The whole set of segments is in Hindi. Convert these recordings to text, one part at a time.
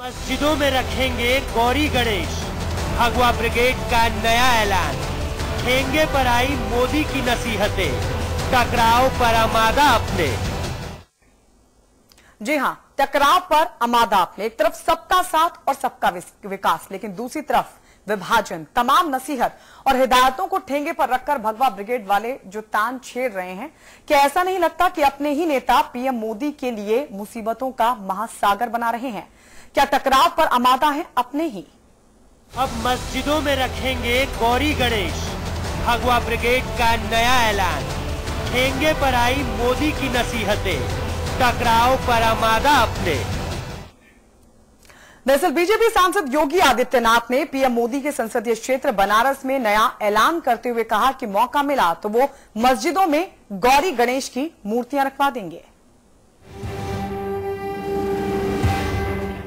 मस्जिदों में रखेंगे गौरी गणेश, भगवा ब्रिगेड का नया ऐलान। ठेंगे पर आई मोदी की नसीहतें, टकराव पर आमादा अपने। जी हां, टकराव पर आमादा अपने। एक तरफ सबका साथ और सबका विकास, लेकिन दूसरी तरफ विभाजन, तमाम नसीहत और हिदायतों को ठेंगे पर रखकर भगवा ब्रिगेड वाले जो तान छेड़ रहे हैं। क्या ऐसा नहीं लगता कि अपने ही नेता पीएम मोदी के लिए मुसीबतों का महासागर बना रहे हैं? क्या टकराव पर आमादा है अपने ही? अब मस्जिदों में रखेंगे गौरी गणेश, भगवा ब्रिगेड का नया ऐलान। ठेंगे पर आई मोदी की नसीहतें, टकराव पर आमादा अपने। दरअसल बीजेपी सांसद योगी आदित्यनाथ ने पीएम मोदी के संसदीय क्षेत्र बनारस में नया ऐलान करते हुए कहा कि मौका मिला तो वो मस्जिदों में गौरी गणेश की मूर्तियां रखवा देंगे।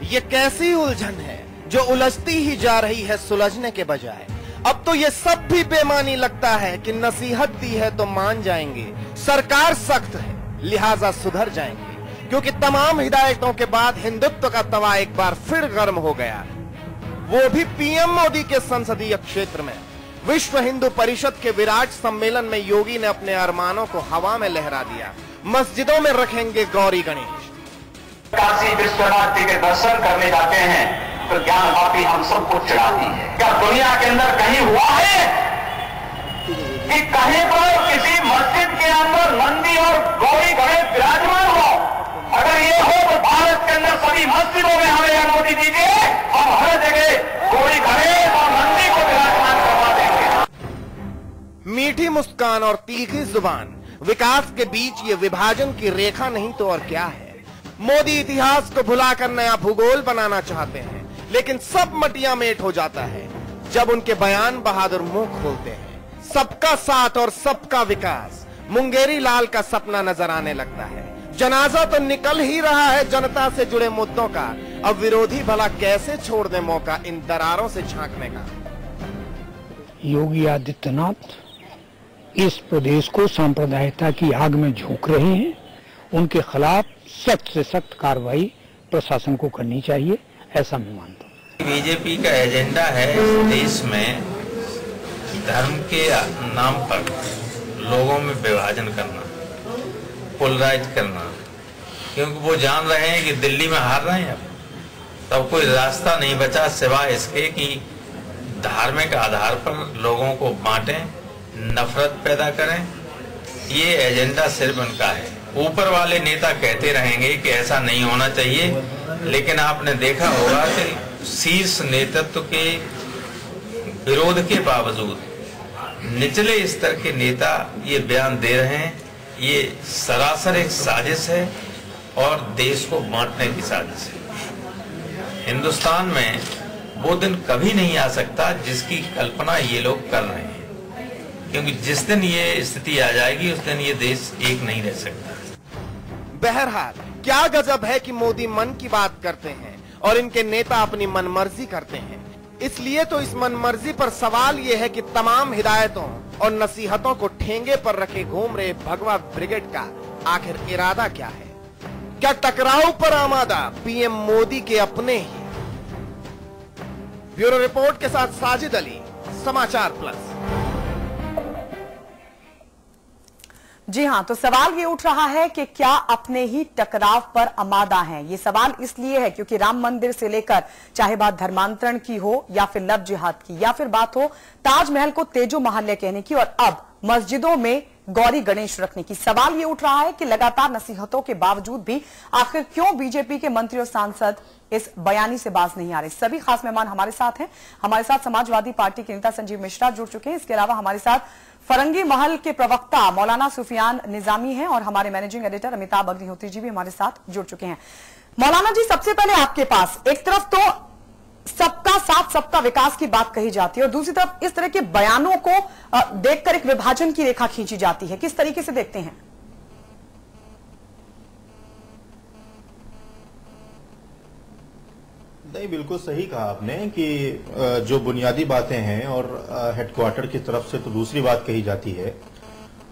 ये कैसी उलझन है जो उलझती ही जा रही है सुलझने के बजाय। अब तो ये सब भी बेमानी लगता है कि नसीहत दी है तो मान जाएंगे, सरकार सख्त है लिहाजा सुधर जाएंगे, क्योंकि तमाम हिदायतों के बाद हिंदुत्व का तवा एक बार फिर गर्म हो गया, वो भी पीएम मोदी के संसदीय क्षेत्र में। विश्व हिंदू परिषद के विराट सम्मेलन में योगी ने अपने अरमानों को हवा में लहरा दिया। मस्जिदों में रखेंगे गौरी गणेश। काशी विश्वनाथ जी के दर्शन करने जाते हैं तो ज्ञान बापी हम सबको चढ़ाती है। क्या दुनिया के अंदर कहीं हुआ है कि कहीं पर किसी मस्जिद के अंदर नंदी और गौरी गणेश विराजमान हो? अगर ये हो तो भारत के अंदर सभी मस्जिदों में हमें अनुमति दीजिए, हम हर जगह गौरी गणेश और नंदी को विराजमान करवा देंगे। मीठी मुस्कान और तीखी जुबान, विकास के बीच ये विभाजन की रेखा नहीं तो और क्या है। मोदी इतिहास को भुलाकर नया भूगोल बनाना चाहते हैं, लेकिन सब मटिया मेट हो जाता है जब उनके बयान बहादुर मुंह खोलते हैं। सबका साथ और सबका विकास मुंगेरी लाल का सपना नजर आने लगता है। जनाजा तो निकल ही रहा है जनता से जुड़े मुद्दों का, अब विरोधी भला कैसे छोड़ दे मौका इन दरारों से झांकने का। योगी आदित्यनाथ इस प्रदेश को सांप्रदायिकता की आग में झोंक रहे हैं। उनके खिलाफ सख्त से सख्त कार्रवाई प्रशासन को करनी चाहिए, ऐसा मैं मानता हूँ। बीजेपी का एजेंडा है इस देश में धर्म के नाम पर लोगों में विभाजन करना, पोलराइज करना, क्योंकि वो जान रहे हैं कि दिल्ली में हार रहे हैं। तब कोई रास्ता नहीं बचा सिवाय इसके कि धार्मिक आधार पर लोगों को बांटें, नफरत पैदा करें। ये एजेंडा सिर्फ उनका है। ऊपर वाले नेता कहते रहेंगे कि ऐसा नहीं होना चाहिए, लेकिन आपने देखा होगा कि शीर्ष नेतृत्व के विरोध के बावजूद निचले स्तर के नेता ये बयान दे रहे हैं। ये सरासर एक साजिश है और देश को बांटने की साजिश है। हिंदुस्तान में वो दिन कभी नहीं आ सकता जिसकी कल्पना ये लोग कर रहे हैं, क्योंकि जिस दिन ये स्थिति आ जाएगी उस दिन ये देश एक नहीं रह सकता। बहरहाल क्या गजब है कि मोदी मन की बात करते हैं और इनके नेता अपनी मनमर्जी करते हैं। इसलिए तो इस मनमर्जी पर सवाल ये है कि तमाम हिदायतों और नसीहतों को ठेंगे पर रखे घूम रहे भगवा ब्रिगेड का आखिर इरादा क्या है? क्या टकराव पर आमादा पीएम मोदी के अपने ही? ब्यूरो रिपोर्ट के साथ साजिद अली, समाचार प्लस। जी हां, तो सवाल ये उठ रहा है कि क्या अपने ही टकराव पर आमादा हैं? ये सवाल इसलिए है क्योंकि राम मंदिर से लेकर चाहे बात धर्मांतरण की हो या फिर लव जिहाद की या फिर बात हो ताजमहल को तेजो महल्य कहने की और अब मस्जिदों में गौरी गणेश रखने की, सवाल ये उठ रहा है कि लगातार नसीहतों के बावजूद भी आखिर क्यों बीजेपी के मंत्री और सांसद इस बयानी से बाज नहीं आ रहे। सभी खास मेहमान हमारे साथ हैं। हमारे साथ समाजवादी पार्टी के नेता संजीव मिश्रा जुड़ चुके हैं। इसके अलावा हमारे साथ फरंगी महल के प्रवक्ता मौलाना सुफियान निजामी हैं और हमारे मैनेजिंग एडिटर अमिताभ अग्निहोत्री जी भी हमारे साथ जुड़ चुके हैं। मौलाना जी, सबसे पहले आपके पास, एक तरफ तो सबका साथ सबका विकास की बात कही जाती है और दूसरी तरफ इस तरह के बयानों को देखकर एक विभाजन की रेखा खींची जाती है, किस तरीके से देखते हैं? नहीं, बिल्कुल सही कहा आपने कि जो बुनियादी बातें हैं और हेडक्वार्टर की तरफ से तो दूसरी बात कही जाती है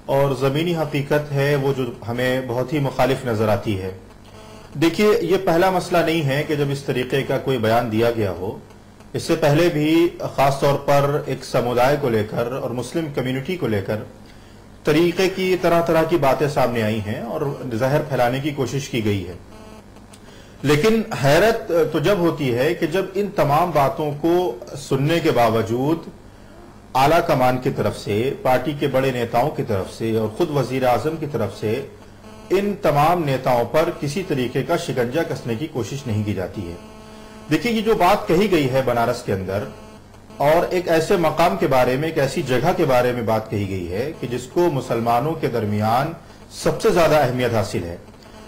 और जमीनी हकीकत है वो जो हमें बहुत ही मुखालिफ नजर आती है। देखिए, ये पहला मसला नहीं है कि जब इस तरीके का कोई बयान दिया गया हो। इससे पहले भी खास तौर पर एक समुदाय को लेकर और मुस्लिम कम्युनिटी को लेकर तरीके की तरह तरह की बातें सामने आई हैं और जहर फैलाने की कोशिश की गई है। लेकिन हैरत तो जब होती है कि जब इन तमाम बातों को सुनने के बावजूद आला कमान की तरफ से, पार्टी के बड़े नेताओं की तरफ से और खुद वजीर आजम की तरफ से इन तमाम नेताओं पर किसी तरीके का शिकंजा कसने की कोशिश नहीं की जाती है। देखिए, ये जो बात कही गई है बनारस के अंदर और एक ऐसे मकाम के बारे में, एक ऐसी जगह के बारे में बात कही गई है कि जिसको मुसलमानों के दरमियान सबसे ज्यादा अहमियत हासिल है।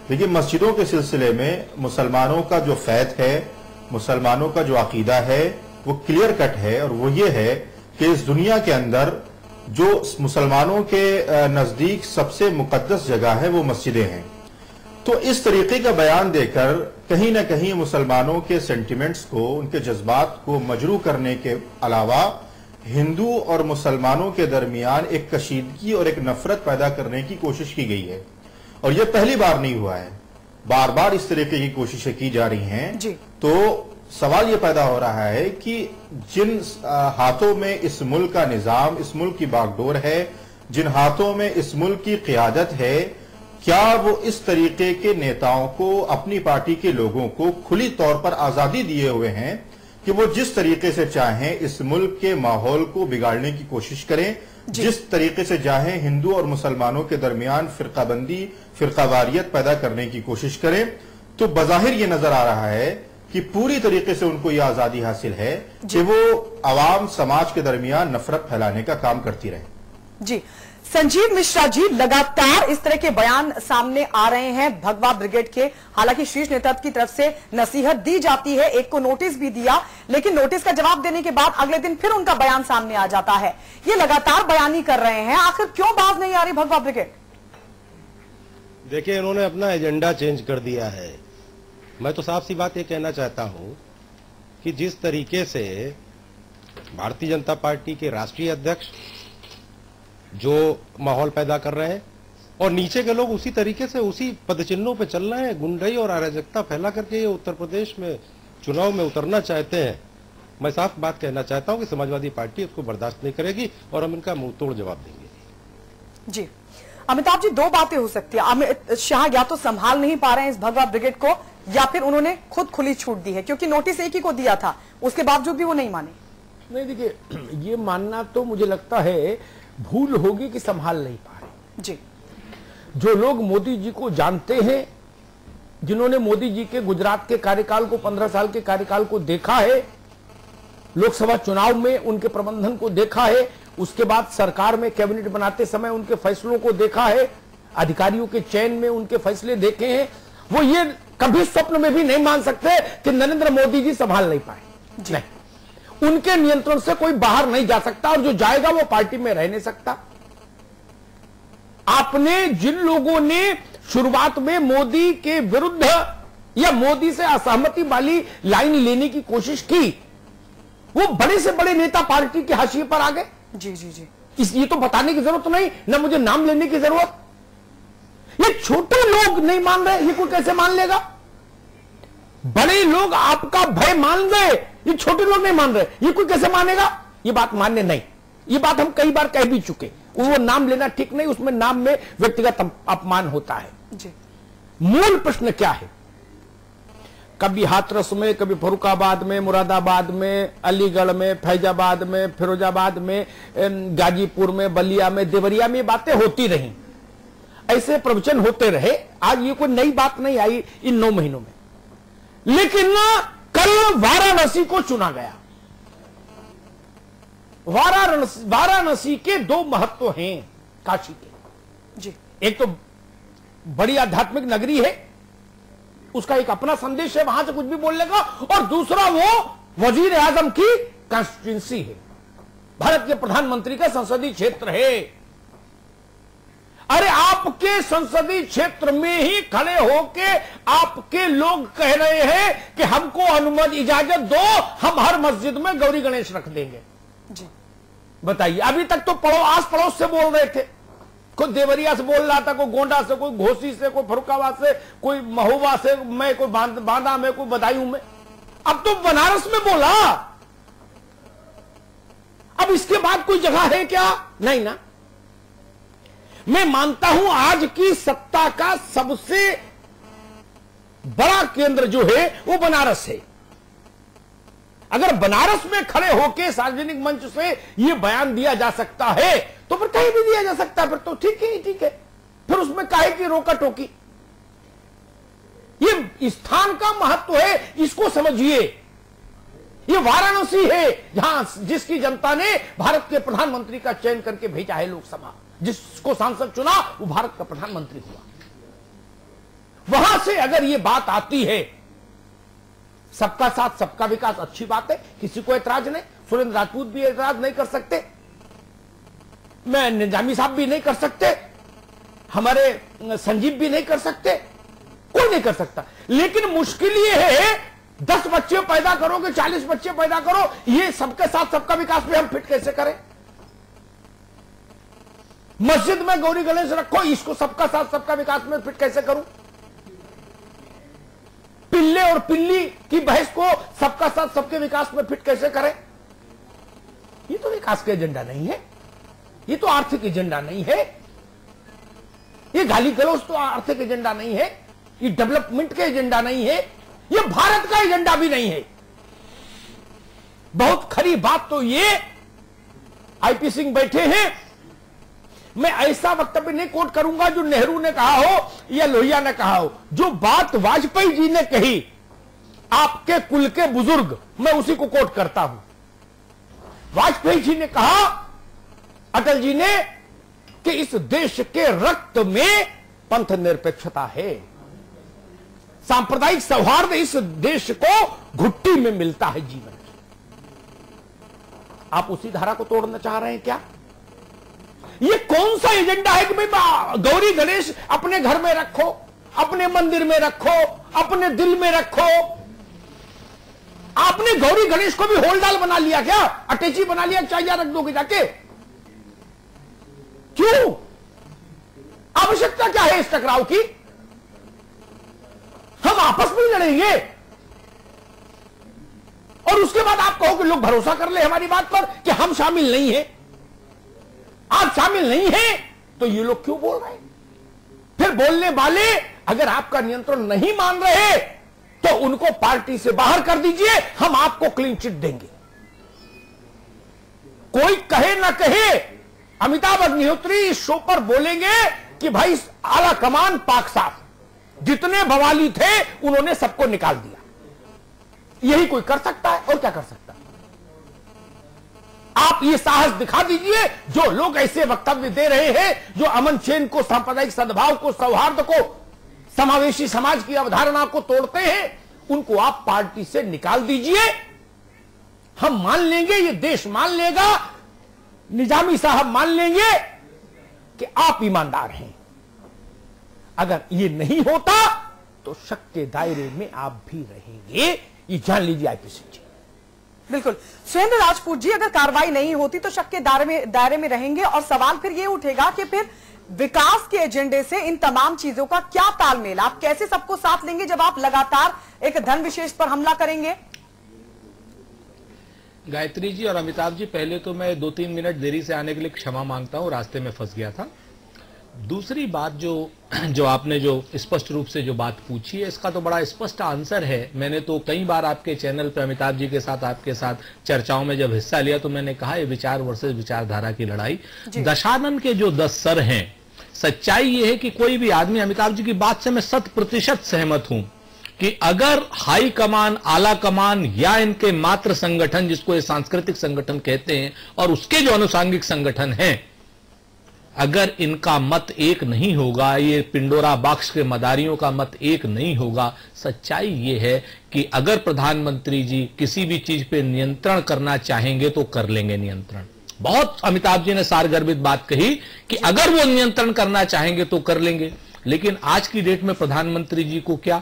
देखिए, मस्जिदों के सिलसिले में मुसलमानों का जो फैत है, मुसलमानों का जो अकीदा है, वो क्लियर कट है और वो ये है कि इस दुनिया के अंदर जो मुसलमानों के नजदीक सबसे मुकद्दस जगह है वो मस्जिदें हैं। तो इस तरीके का बयान देकर कहीं ना कहीं मुसलमानों के सेंटिमेंट्स को, उनके जज्बात को मजरू करने के अलावा हिंदू और मुसलमानों के दरमियान एक कशीदगी और एक नफरत पैदा करने की कोशिश की गई है। और यह पहली बार नहीं हुआ है, बार बार इस तरीके की कोशिशें की जा रही हैं। तो सवाल यह पैदा हो रहा है कि जिन हाथों में इस मुल्क का निजाम, इस मुल्क की बागडोर है, जिन हाथों में इस मुल्क की क़ियादत है, क्या वो इस तरीके के नेताओं को, अपनी पार्टी के लोगों को खुली तौर पर आजादी दिए हुए हैं कि वो जिस तरीके से चाहें इस मुल्क के माहौल को बिगाड़ने की कोशिश करें, जिस तरीके से चाहें हिंदू और मुसलमानों के दरमियान फिरकाबंदी, फिरकावारियत पैदा करने की कोशिश करें। तो बज़ाहिर ये नजर आ रहा है कि पूरी तरीके से उनको यह आजादी हासिल है कि वो आवाम समाज के दरमियान नफरत फैलाने का काम करती रहे। जी, संजीव मिश्रा जी, लगातार इस तरह के बयान सामने आ रहे हैं भगवा ब्रिगेड के। हालांकि शीर्ष नेतृत्व की तरफ से नसीहत दी जाती है, एक को नोटिस भी दिया, लेकिन नोटिस का जवाब देने के बाद अगले दिन फिर उनका बयान सामने आ जाता है। ये लगातार बयानी कर रहे हैं, आखिर क्यों बाज नहीं आ रही भगवा ब्रिगेड? देखिए, इन्होंने अपना एजेंडा चेंज कर दिया है। मैं तो साफ सी बात ये कहना चाहता हूं कि जिस तरीके से भारतीय जनता पार्टी के राष्ट्रीय अध्यक्ष जो माहौल पैदा कर रहे हैं और नीचे के लोग उसी तरीके से उसी पदचिन्हों पे चल रहे हैं, गुंडाई और अराजकता फैला करके ये उत्तर प्रदेश में चुनाव में उतरना चाहते हैं। मैं साफ बात कहना चाहता हूं कि समाजवादी पार्टी उसको बर्दाश्त नहीं करेगी और हम इनका मुंह तोड़ जवाब देंगे। जी, अमिताभ जी, दो बातें हो सकती है। अमित शाह या तो संभाल नहीं पा रहे हैं इस भगवा ब्रिगेड को, या फिर उन्होंने खुद खुली छूट दी है, क्योंकि नोटिस एक ही को दिया था, उसके बावजूद भी वो नहीं माने। नहीं, देखिए, ये मानना तो मुझे लगता है भूल होगी कि संभाल नहीं पा रहे। जी, जो लोग मोदी जी को जानते हैं, जिन्होंने मोदी जी के गुजरात के कार्यकाल को, 15 साल के कार्यकाल को देखा है, लोकसभा चुनाव में उनके प्रबंधन को देखा है, उसके बाद सरकार में कैबिनेट बनाते समय उनके फैसलों को देखा है, अधिकारियों के चयन में उनके फैसले देखे हैं, वो ये कभी स्वप्न में भी नहीं मान सकते कि नरेंद्र मोदी जी संभाल नहीं पाए। नहीं, उनके नियंत्रण से कोई बाहर नहीं जा सकता और जो जाएगा वो पार्टी में रह नहीं सकता। आपने जिन लोगों ने शुरुआत में मोदी के विरुद्ध या मोदी से असहमति वाली लाइन लेने की कोशिश की, वो बड़े से बड़े नेता पार्टी के हाशिए पर आ गए। जी जी जी, ये तो बताने की जरूरत नहीं, ना मुझे नाम लेने की जरूरत। ये छोटे लोग नहीं मान रहे, ये कोई कैसे मान लेगा? बड़े लोग आपका भय मान गए, ये छोटे लोग नहीं मान रहे, ये कोई कैसे मानेगा? ये बात मान्य नहीं। ये बात हम कई बार कह भी चुके। वो नाम लेना ठीक नहीं, उसमें नाम में व्यक्तिगत अपमान होता है। जी, मूल प्रश्न क्या है? कभी हाथरस में, कभी फरुखाबाद में, मुरादाबाद में, अलीगढ़ में, फैजाबाद में, फिरोजाबाद में, गाजीपुर में, बलिया में, देवरिया में बातें होती रही, ऐसे प्रवचन होते रहे। आज ये कोई नई बात नहीं आई इन 9 महीनों में। लेकिन कल वाराणसी को चुना गया। वाराणसी के 2 महत्व हैं काशी के। जी, एक तो बड़ी आध्यात्मिक नगरी है, उसका एक अपना संदेश है, वहां से कुछ भी बोलने का, और दूसरा वो वजीर आजम की कॉन्स्टिट्यूंसी है, भारत के प्रधानमंत्री का संसदीय क्षेत्र है। अरे आपके संसदीय क्षेत्र में ही खड़े होके आपके लोग कह रहे हैं कि हमको अनुमति, इजाजत दो, हम हर मस्जिद में गौरी गणेश रख देंगे। जी, बताइए, अभी तक तो आस पड़ोस से बोल रहे थे, कोई देवरिया से बोल रहा था, कोई गोंडा से, कोई घोसी से, कोई फरुखाबाद से, कोई महोबा से, मैं कोई बांदा में, कोई बदायूं में। अब तो बनारस में बोला। अब इसके बाद कोई जगह है क्या? नहीं ना। मैं मानता हूं आज की सत्ता का सबसे बड़ा केंद्र जो है वो बनारस है। अगर बनारस में खड़े होकर सार्वजनिक मंच से यह बयान दिया जा सकता है तो फिर कहीं भी दिया जा सकता है, फिर तो ठीक है, ठीक है। फिर उसमें काहे की रोका टोकी? ये स्थान का महत्व है, इसको समझिए। ये वाराणसी है जहां जिसकी जनता ने भारत के प्रधानमंत्री का चयन करके भेजा है लोकसभा। जिसको सांसद चुना वो भारत का प्रधानमंत्री हुआ। वहां से अगर ये बात आती है, सबका साथ सबका विकास, अच्छी बात है, किसी को ऐतराज नहीं। सुरेंद्र राजपूत भी ऐतराज नहीं कर सकते, मैं निजामी साहब भी नहीं कर सकते, हमारे संजीव भी नहीं कर सकते, कोई नहीं कर सकता। लेकिन मुश्किल ये है 10 बच्चे पैदा करोगे, 40 बच्चे पैदा करो, ये सबके साथ सबका विकास में हम फिट कैसे करें? मस्जिद में गौरी गणेश रखो, इसको सबका साथ सबका विकास में फिट कैसे करूं? पिल्ले और पिल्ली की बहस को सबका साथ सबके विकास में फिट कैसे करें? ये तो विकास का एजेंडा नहीं है, ये तो आर्थिक एजेंडा नहीं है, ये गाली गलौज तो आर्थिक एजेंडा नहीं है, ये डेवलपमेंट का एजेंडा नहीं है, ये भारत का एजेंडा भी नहीं है। बहुत खरी बात तो ये आईपी सिंह बैठे हैं, मैं ऐसा वक्तव्य नहीं कोट करूंगा जो नेहरू ने कहा हो या लोहिया ने कहा हो। जो बात वाजपेयी जी ने कही, आपके कुल के बुजुर्ग, मैं उसी को कोट करता हूं। वाजपेयी जी ने कहा, अटल जी ने, कि इस देश के रक्त में पंथ निरपेक्षता है, सांप्रदायिक सौहार्द इस देश को घुट्टी में मिलता है जीवन की। आप उसी धारा को तोड़ना चाह रहे हैं क्या? ये कौन सा एजेंडा है कि भाई गौरी गणेश अपने घर में रखो, अपने मंदिर में रखो, अपने दिल में रखो? आपने गौरी गणेश को भी होलडाल बना लिया क्या? अटैची बना लिया, चाहिए रख दोगे जाके? क्यों? आवश्यकता क्या है इस टकराव की? हम आपस में लड़ेंगे और उसके बाद आप कहो कि लोग भरोसा कर ले हमारी बात पर कि हम शामिल नहीं हैं। आप शामिल नहीं हैं तो ये लोग क्यों बोल रहे हैं? फिर बोलने वाले अगर आपका नियंत्रण नहीं मान रहे तो उनको पार्टी से बाहर कर दीजिए, हम आपको क्लीन चिट देंगे। कोई कहे ना कहे, अमिताभ अग्निहोत्री इस शो पर बोलेंगे कि भाई आला कमान पाक साफ, जितने बवाली थे उन्होंने सबको निकाल दिया। यही कोई कर सकता है और क्या कर सकता है? आप ये साहस दिखा दीजिए। जो लोग ऐसे वक्तव्य दे रहे हैं, जो अमन चैन को, सांप्रदायिक सद्भाव को, सौहार्द को, समावेशी समाज की अवधारणा को तोड़ते हैं, उनको आप पार्टी से निकाल दीजिए। हम मान लेंगे, ये देश मान लेगा, निजामी साहब मान लेंगे कि आप ईमानदार हैं। अगर ये नहीं होता तो शक के दायरे में आप भी रहेंगे, ये जान लीजिए आईपी सिंह जी। बिल्कुल। सुरेंद्र राजपूत जी, अगर कार्रवाई नहीं होती तो शक के दायरे में रहेंगे और सवाल फिर ये उठेगा कि फिर विकास के एजेंडे से इन तमाम चीजों का क्या तालमेल? आप कैसे सबको साथ लेंगे जब आप लगातार एक धन विशेष पर हमला करेंगे? गायत्री जी और अमिताभ जी, पहले तो मैं 2-3 मिनट देरी से आने के लिए क्षमा मांगता हूं, रास्ते में फंस गया था। दूसरी बात जो आपने जो स्पष्ट रूप से जो बात पूछी है, इसका तो बड़ा स्पष्ट आंसर है। मैंने तो कई बार आपके चैनल पर अमिताभ जी के साथ, आपके साथ चर्चाओं में जब हिस्सा लिया तो मैंने कहा, ये विचार वर्सेस विचारधारा की लड़ाई। दशानन के जो 10 सर हैं, सच्चाई ये है कि कोई भी आदमी, अमिताभ जी की बात से मैं 100% सहमत हूं कि अगर हाई कमान, आला कमान या इनके मात्र संगठन, जिसको ये सांस्कृतिक संगठन कहते हैं, और उसके जो अनुसांगिक संगठन हैं, अगर इनका मत एक नहीं होगा, ये पिंडोरा बॉक्स के मदारियों का मत एक नहीं होगा, सच्चाई ये है कि अगर प्रधानमंत्री जी किसी भी चीज पे नियंत्रण करना चाहेंगे तो कर लेंगे नियंत्रण। बहुत अमिताभ जी ने सारगर्भित बात कही कि अगर वो नियंत्रण करना चाहेंगे तो कर लेंगे। लेकिन आज की डेट में प्रधानमंत्री जी को क्या,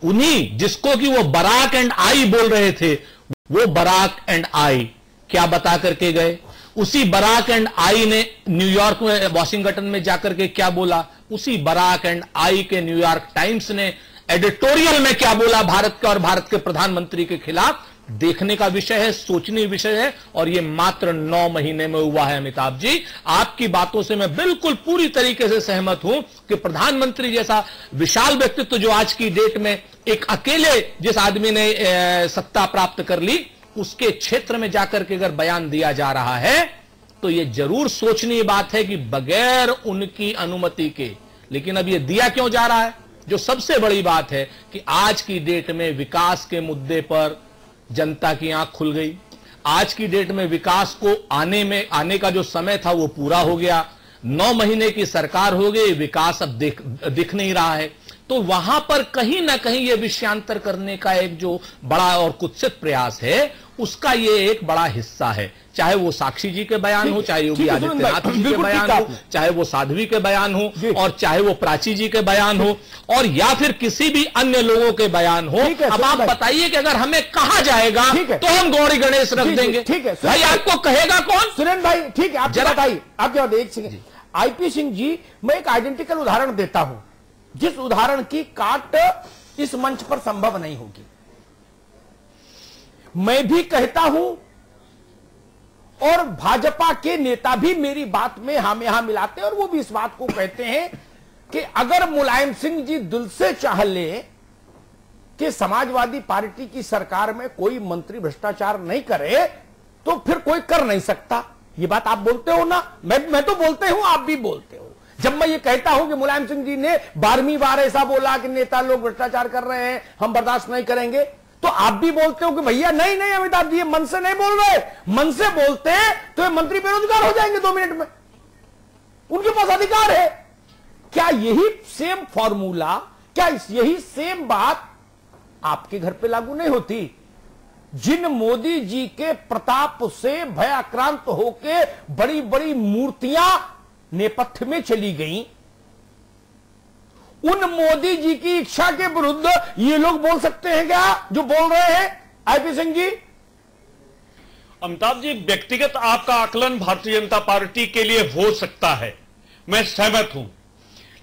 उन्हीं जिसको कि वो बराक एंड आई बोल रहे थे, वो बराक एंड आई क्या बता करके गए? उसी बराक एंड आई ने न्यूयॉर्क में, वॉशिंगटन में जाकर के क्या बोला, उसी बराक एंड आई के न्यूयॉर्क टाइम्स ने एडिटोरियल में क्या बोला भारत के और भारत के प्रधानमंत्री के खिलाफ, देखने का विषय है, सोचने विषय है। और यह मात्र 9 महीने में हुआ है। अमिताभ जी, आपकी बातों से मैं बिल्कुल पूरी तरीके से सहमत हूं कि प्रधानमंत्री जैसा विशाल व्यक्तित्व जो आज की डेट में एक अकेले जिस आदमी ने सत्ता प्राप्त कर ली, उसके क्षेत्र में जाकर के अगर बयान दिया जा रहा है तो यह जरूर सोचनीय बात है कि बगैर उनकी अनुमति के, लेकिन अब यह दिया क्यों जा रहा है? जो सबसे बड़ी बात है कि आज की डेट में विकास के मुद्दे पर जनता की आंख खुल गई। आज की डेट में विकास को आने का जो समय था वो पूरा हो गया। 9 महीने की सरकार हो गई, विकास अब दिख नहीं रहा है। तो वहां पर कहीं ना कहीं ये विषयांतर करने का एक जो बड़ा और कुत्सित प्रयास है, उसका ये एक बड़ा हिस्सा है। चाहे वो साक्षी जी के बयान हो, चाहे योगी आदित्यनाथ जी के बयान हो, चाहे वो साध्वी के बयान हो, और चाहे वो प्राची जी के बयान हो, और या फिर किसी भी अन्य लोगों के बयान हो। अब आप बताइए कि अगर हमें कहा जाएगा तो हम गौरी गणेश रख देंगे। ठीक है भाई, आपको कहेगा कौन? सुरेंद्र भाई, ठीक है, आप जरा बताइए, आप क्या एक सेकंड। आईपी सिंह जी, मैं एक आइडेंटिकल उदाहरण देता हूं, जिस उदाहरण की काट इस मंच पर संभव नहीं होगी। मैं भी कहता हूं और भाजपा के नेता भी मेरी बात में हम यहां मिलाते हैं, और वो भी इस बात को कहते हैं कि अगर मुलायम सिंह जी दिल से चाह ले कि समाजवादी पार्टी की सरकार में कोई मंत्री भ्रष्टाचार नहीं करे, तो फिर कोई कर नहीं सकता। ये बात आप बोलते हो ना, मैं तो बोलते हूं, आप भी बोलते हो। जब मैं ये कहता हूं कि मुलायम सिंह जी ने 12वीं बार ऐसा बोला कि नेता लोग भ्रष्टाचार कर रहे हैं, हम बर्दाश्त नहीं करेंगे, तो आप भी बोलते हो कि भैया नहीं नहीं अमिताभ जी, ये मन से नहीं बोल रहे। मन से बोलते तो ये मंत्री बेरोजगार हो जाएंगे 2 मिनट में, उनके पास अधिकार है। क्या यही सेम फॉर्मूला, क्या यही सेम बात आपके घर पे लागू नहीं होती? जिन मोदी जी के प्रताप से भयाक्रांत होके बड़ी बड़ी मूर्तियां नेपथ्य में चली गईं, उन मोदी जी की इच्छा के विरुद्ध ये लोग बोल सकते हैं क्या जो बोल रहे हैं? आईपी सिंह जी। अमिताभ जी, व्यक्तिगत आपका आकलन भारतीय जनता पार्टी के लिए हो सकता है, मैं सहमत हूं,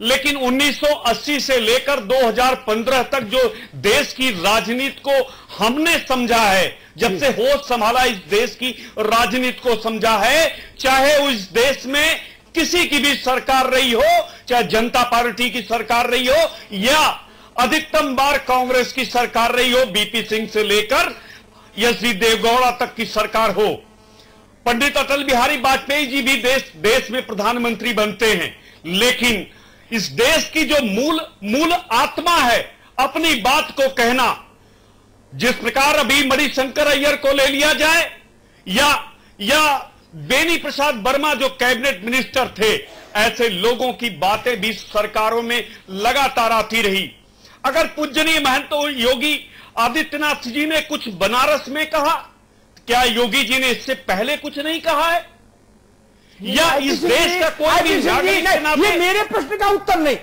लेकिन 1980 से लेकर 2015 तक जो देश की राजनीति को हमने समझा है, जब से होश संभाला इस देश की राजनीति को समझा है, चाहे उस देश में किसी की भी सरकार रही हो, चाहे जनता पार्टी की सरकार रही हो या अधिकतम बार कांग्रेस की सरकार रही हो, बीपी सिंह से लेकर एच.डी. देवगौड़ा तक की सरकार हो, पंडित अटल बिहारी वाजपेयी जी भी देश में प्रधानमंत्री बनते हैं, लेकिन इस देश की जो मूल आत्मा है, अपनी बात को कहना, जिस प्रकार अभी मणिशंकर अय्यर को ले लिया जाए या बेनी प्रसाद वर्मा जो कैबिनेट मिनिस्टर थे, ऐसे लोगों की बातें भी सरकारों में लगातार आती रही। अगर पूजनीय महंत योगी आदित्यनाथ जी ने कुछ बनारस में कहा, क्या योगी जी ने इससे पहले कुछ नहीं कहा है? या इस देश का कोई भी ये मेरे प्रश्न का उत्तर नहीं,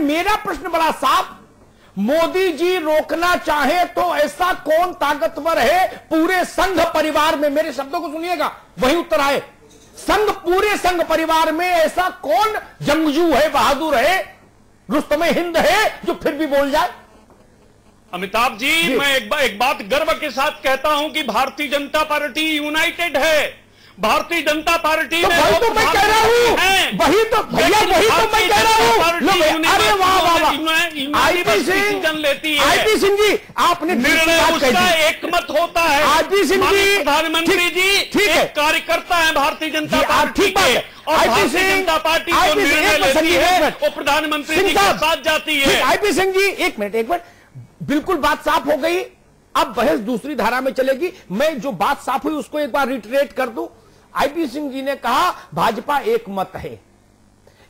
मेरा प्रश्न बड़ा साफ। मोदी जी रोकना चाहे तो ऐसा कौन ताकतवर है पूरे संघ परिवार में? मेरे शब्दों को सुनिएगा, वही उत्तर आए। पूरे संघ परिवार में ऐसा कौन जंगजू है, बहादुर है, रुस्तमे हिंद है, जो फिर भी बोल जाए? अमिताभ जी, मैं एक बात गर्व के साथ कहता हूं कि भारतीय जनता पार्टी यूनाइटेड है। भारतीय जनता पार्टी में वही तो मैं कह रहा हूं, वही तो भैया, वही तो मैं कह रहा हूं। अरे वाह वाह वाह, आईपी सिंह जी, आपने निर्णय उसका एक मत होता है। आईपी सिंह जी, प्रधानमंत्री जी ठीक है, कार्यकर्ता है भारतीय जनता पार्टी के, और भारतीय जनता पार्टी जो निर्णय लेती है वो प्रधानमंत्री जी के साथ जाती है। आईपी सिंह जी, एक मिनट, बिल्कुल बात साफ हो गई। अब बहस दूसरी धारा में चलेगी। मैं जो बात साफ हुई उसको एक बार रिटरेट कर दूं। आईपी सिंह जी ने कहा भाजपा एक मत है,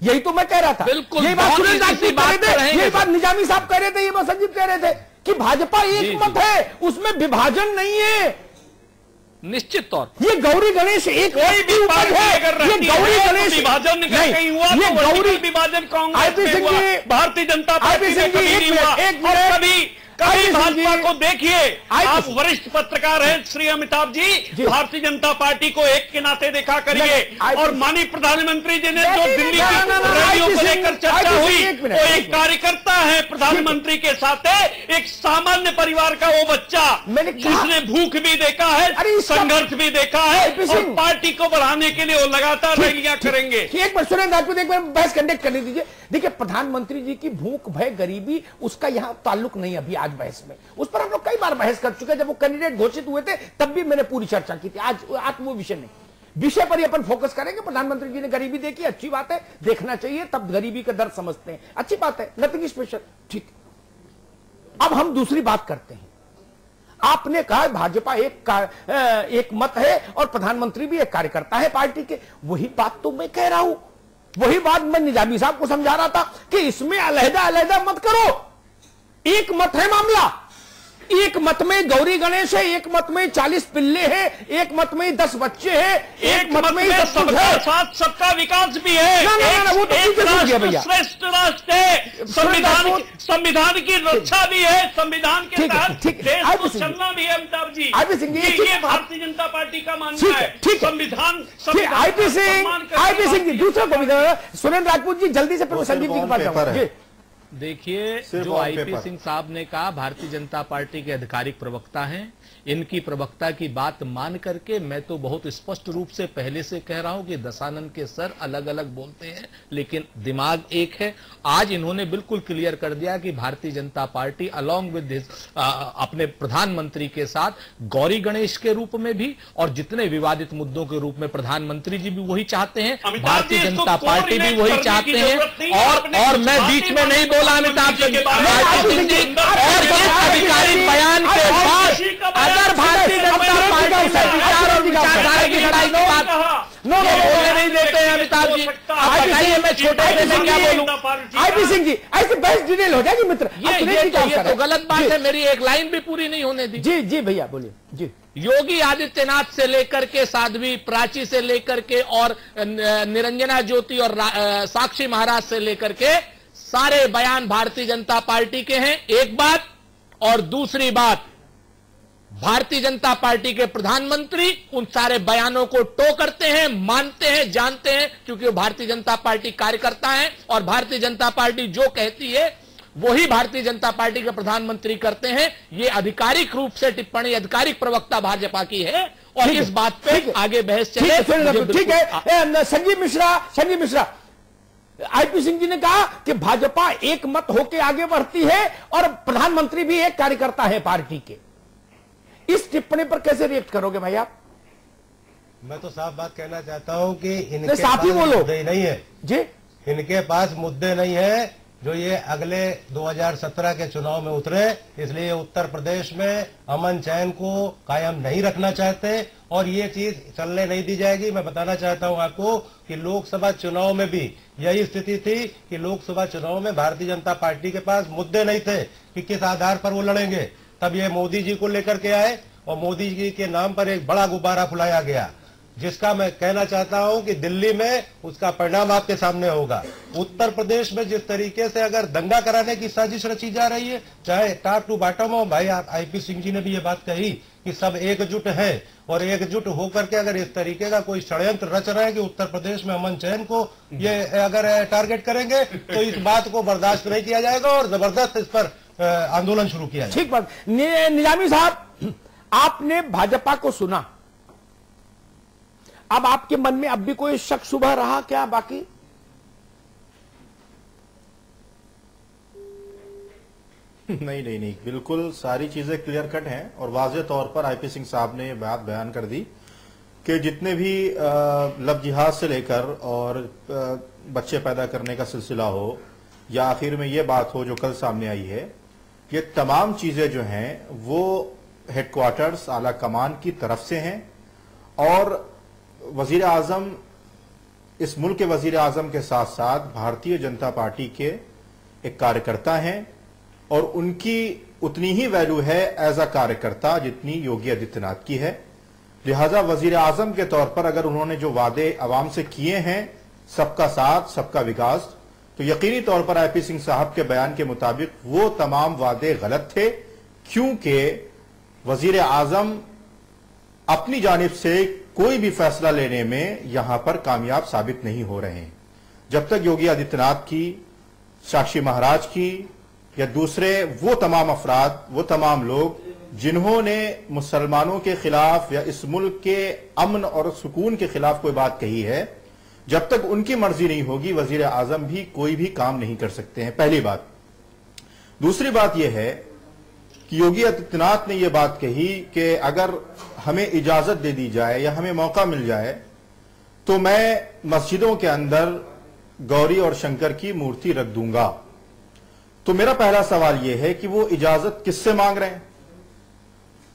यही तो मैं कह रहा था। बिल्कुल, यही बात यही बात निजामी साहब कह रहे थे, ये बात संजीव कह रहे थे कि भाजपा एक मत है, उसमें विभाजन नहीं है। निश्चित तौर ये गौरी गणेश एक कोई भी पार्टी अगर ये गौरी गणेश विभाजन नहीं हुआ, ये गौरी विभाजन कांग्रेस में हुआ, भारतीय जनता पार्टी में कभी नहीं हुआ, और कभी कभी भाजपा को देखिए। आप वरिष्ठ पत्रकार हैं श्री अमिताभ जी, भारतीय जनता पार्टी को एक के नाते देखा करिए। और माननीय प्रधानमंत्री जी ने जो दिल्ली की रैलियों को लेकर चर्चा हुई, वो एक कार्यकर्ता है प्रधानमंत्री के साथ, एक सामान्य परिवार का वो बच्चा जिसने भूख भी देखा है, संघर्ष भी देखा है, और पार्टी को बढ़ाने के लिए वो लगातार रैलियां करेंगे। एक बार सुरेंद्र राजपूत, एक बार बहस कंडक्ट करने दीजिए। देखिए, प्रधानमंत्री जी की भूख भय गरीबी उसका यहां ताल्लुक नहीं। अभी आज बहस में उस पर हम लोग कई बार बहस कर चुके हैं। जब वो कैंडिडेट घोषित हुए थे तब भी मैंने पूरी चर्चा की थी। आज वो विषय नहीं, विषय पर ही अपन फोकस करेंगे। प्रधानमंत्री जी ने गरीबी देखी, अच्छी बात है, देखना चाहिए, तब गरीबी का दर्द समझते हैं, अच्छी बात है, नथिंग स्पेशल, ठीक। अब हम दूसरी बात करते हैं। आपने कहा भाजपा एक मत है और प्रधानमंत्री भी एक कार्यकर्ता है पार्टी के। वही बात तो मैं कह रहा हूं, वही बात मैं निजामी साहब को समझा रहा था कि इसमें अलहदा अलहदा मत करो। एक मत है मामला, एक मत में गौरी गणेश है, एक मत में 40 पिल्ले हैं, एक मत में 10 बच्चे हैं, एक मत में सबका साथ सबका विकास भी है। वो तो भैया श्रेष्ठ राष्ट्र है, संविधान की रक्षा भी है, संविधान के तहत देश को चलना भी है। अमिताभ जी, ये भारतीय जनता पार्टी का मानना है। संविधान आईपी सिंह जी, दूसरा को भी सुरेंद्र राजपूत जी जल्दी से संजीव जी के पास जाओ। देखिए, जो आईपी सिंह साहब ने कहा, भारतीय जनता पार्टी के आधिकारिक प्रवक्ता हैं, इनकी प्रवक्ता की बात मान करके मैं तो बहुत स्पष्ट रूप से पहले से कह रहा हूं कि दशानंद के सर अलग अलग बोलते हैं लेकिन दिमाग एक है। आज इन्होंने बिल्कुल क्लियर कर दिया कि Bharatiya Janata party along with अपने प्रधानमंत्री के साथ गौरी गणेश के रूप में भी और जितने विवादित मुद्दों के रूप में प्रधानमंत्री जी भी वही चाहते हैं, भारतीय जनता पार्टी भी वही चाहते हैं। और मैं बीच में नहीं बोला अमिताभ सिंह जी, और इस आधिकारिक बयान के बाद अगर भारतीय जनता पार्टी से विचार और विचारधारा की लड़ाई की बात बोलने नहीं देते हैं अमिताभ जी, आप बताइए मैं छोटे से में क्या बोलूं। आईपी सिंह जी, ऐसे बहस डिटेल हो जाएगी मित्र। ये तो गलत बात है, मेरी एक लाइन भी पूरी नहीं होने दी। जी जी भैया बोलिए जी। योगी आदित्यनाथ से लेकर के साध्वी प्राची से लेकर के और निरंजना ज्योति और साक्षी महाराज से लेकर के सारे बयान भारतीय जनता पार्टी के हैं, एक बात। और दूसरी बात, भारतीय जनता पार्टी के प्रधानमंत्री उन सारे बयानों को टो करते हैं, मानते हैं, जानते हैं, क्योंकि वो भारतीय जनता पार्टी कार्यकर्ता हैं और भारतीय जनता पार्टी जो कहती है वही भारतीय जनता पार्टी के प्रधानमंत्री करते हैं। ये आधिकारिक रूप से टिप्पणी आधिकारिक प्रवक्ता भाजपा की है और इस बात पे आगे बहस चले। ठीक है, संजीव मिश्रा, आईपी सिंह जी ने कहा कि भाजपा एक मत होकर आगे बढ़ती है और प्रधानमंत्री भी एक कार्यकर्ता है पार्टी के। इस टिप्पणी पर कैसे रिएक्ट करोगे भाई आप? मैं तो साफ बात कहना चाहता हूं कि इनके साथ ही बोलो मुद्दे नहीं है जी, इनके पास मुद्दे नहीं है जो ये अगले 2017 के चुनाव में उतरे, इसलिए उत्तर प्रदेश में अमन चैन को कायम नहीं रखना चाहते और ये चीज चलने नहीं दी जाएगी। मैं बताना चाहता हूं आपको कि लोकसभा चुनाव में भी यही स्थिति थी कि लोकसभा चुनाव में भारतीय जनता पार्टी के पास मुद्दे नहीं थे कि किस आधार पर वो लड़ेंगे। तब ये मोदी जी को लेकर के आए और मोदी जी के नाम पर एक बड़ा गुब्बारा फुलाया गया, जिसका मैं कहना चाहता हूं कि दिल्ली में उसका परिणाम आपके सामने होगा। उत्तर प्रदेश में जिस तरीके से अगर दंगा कराने की साजिश रची जा रही है, चाहे टॉप टू बॉटम हो, भाई आईपी सिंह जी ने भी ये बात कही कि सब एकजुट है और एकजुट होकर के अगर इस तरीके का कोई षड्यंत्र रच रहे हैं कि उत्तर प्रदेश में अमन चैन को ये अगर टारगेट करेंगे तो इस बात को बर्दाश्त नहीं किया जाएगा और जबरदस्त इस पर आंदोलन शुरू किया जाएगा। ठीक बात। निजामी साहब, आपने भाजपा को सुना, अब आपके मन में अब भी कोई शक शुबह रहा क्या बाकी? नहीं, बिल्कुल सारी चीजें क्लियर कट हैं और वाज़ेह तौर पर आईपी सिंह साहब ने ये बात बयान कर दी कि जितने भी लव जिहाद से लेकर और बच्चे पैदा करने का सिलसिला हो या आखिर में ये बात हो जो कल सामने आई है, ये तमाम चीजें जो हैं वो हेडक्वार्टर्स आला कमान की तरफ से हैं और वजीर आजम, इस मुल्क के वजीर आजम के साथ साथ भारतीय जनता पार्टी के एक कार्यकर्ता हैं और उनकी उतनी ही वैल्यू है एज अ कार्यकर्ता जितनी योगी आदित्यनाथ की है। लिहाजा वजीर आजम के तौर पर अगर उन्होंने जो वादे अवाम से किए हैं, सबका साथ सबका विकास, तो यकीनी तौर पर आईपी सिंह साहब के बयान के मुताबिक वो तमाम वादे गलत थे क्योंकि वजीर आजम अपनी जानिब से कोई भी फैसला लेने में यहां पर कामयाब साबित नहीं हो रहे हैं। जब तक योगी आदित्यनाथ की, साक्षी महाराज की या दूसरे वो तमाम अफराद, वो तमाम लोग जिन्होंने मुसलमानों के खिलाफ या इस मुल्क के अमन और सुकून के खिलाफ कोई बात कही है, जब तक उनकी मर्जी नहीं होगी वजीर आजम भी कोई भी काम नहीं कर सकते हैं। पहली बात। दूसरी बात यह है कि योगी आदित्यनाथ ने यह बात कही कि अगर हमें इजाजत दे दी जाए या हमें मौका मिल जाए तो मैं मस्जिदों के अंदर गौरी और शंकर की मूर्ति रख दूंगा। तो मेरा पहला सवाल यह है कि वो इजाजत किससे मांग रहे हैं?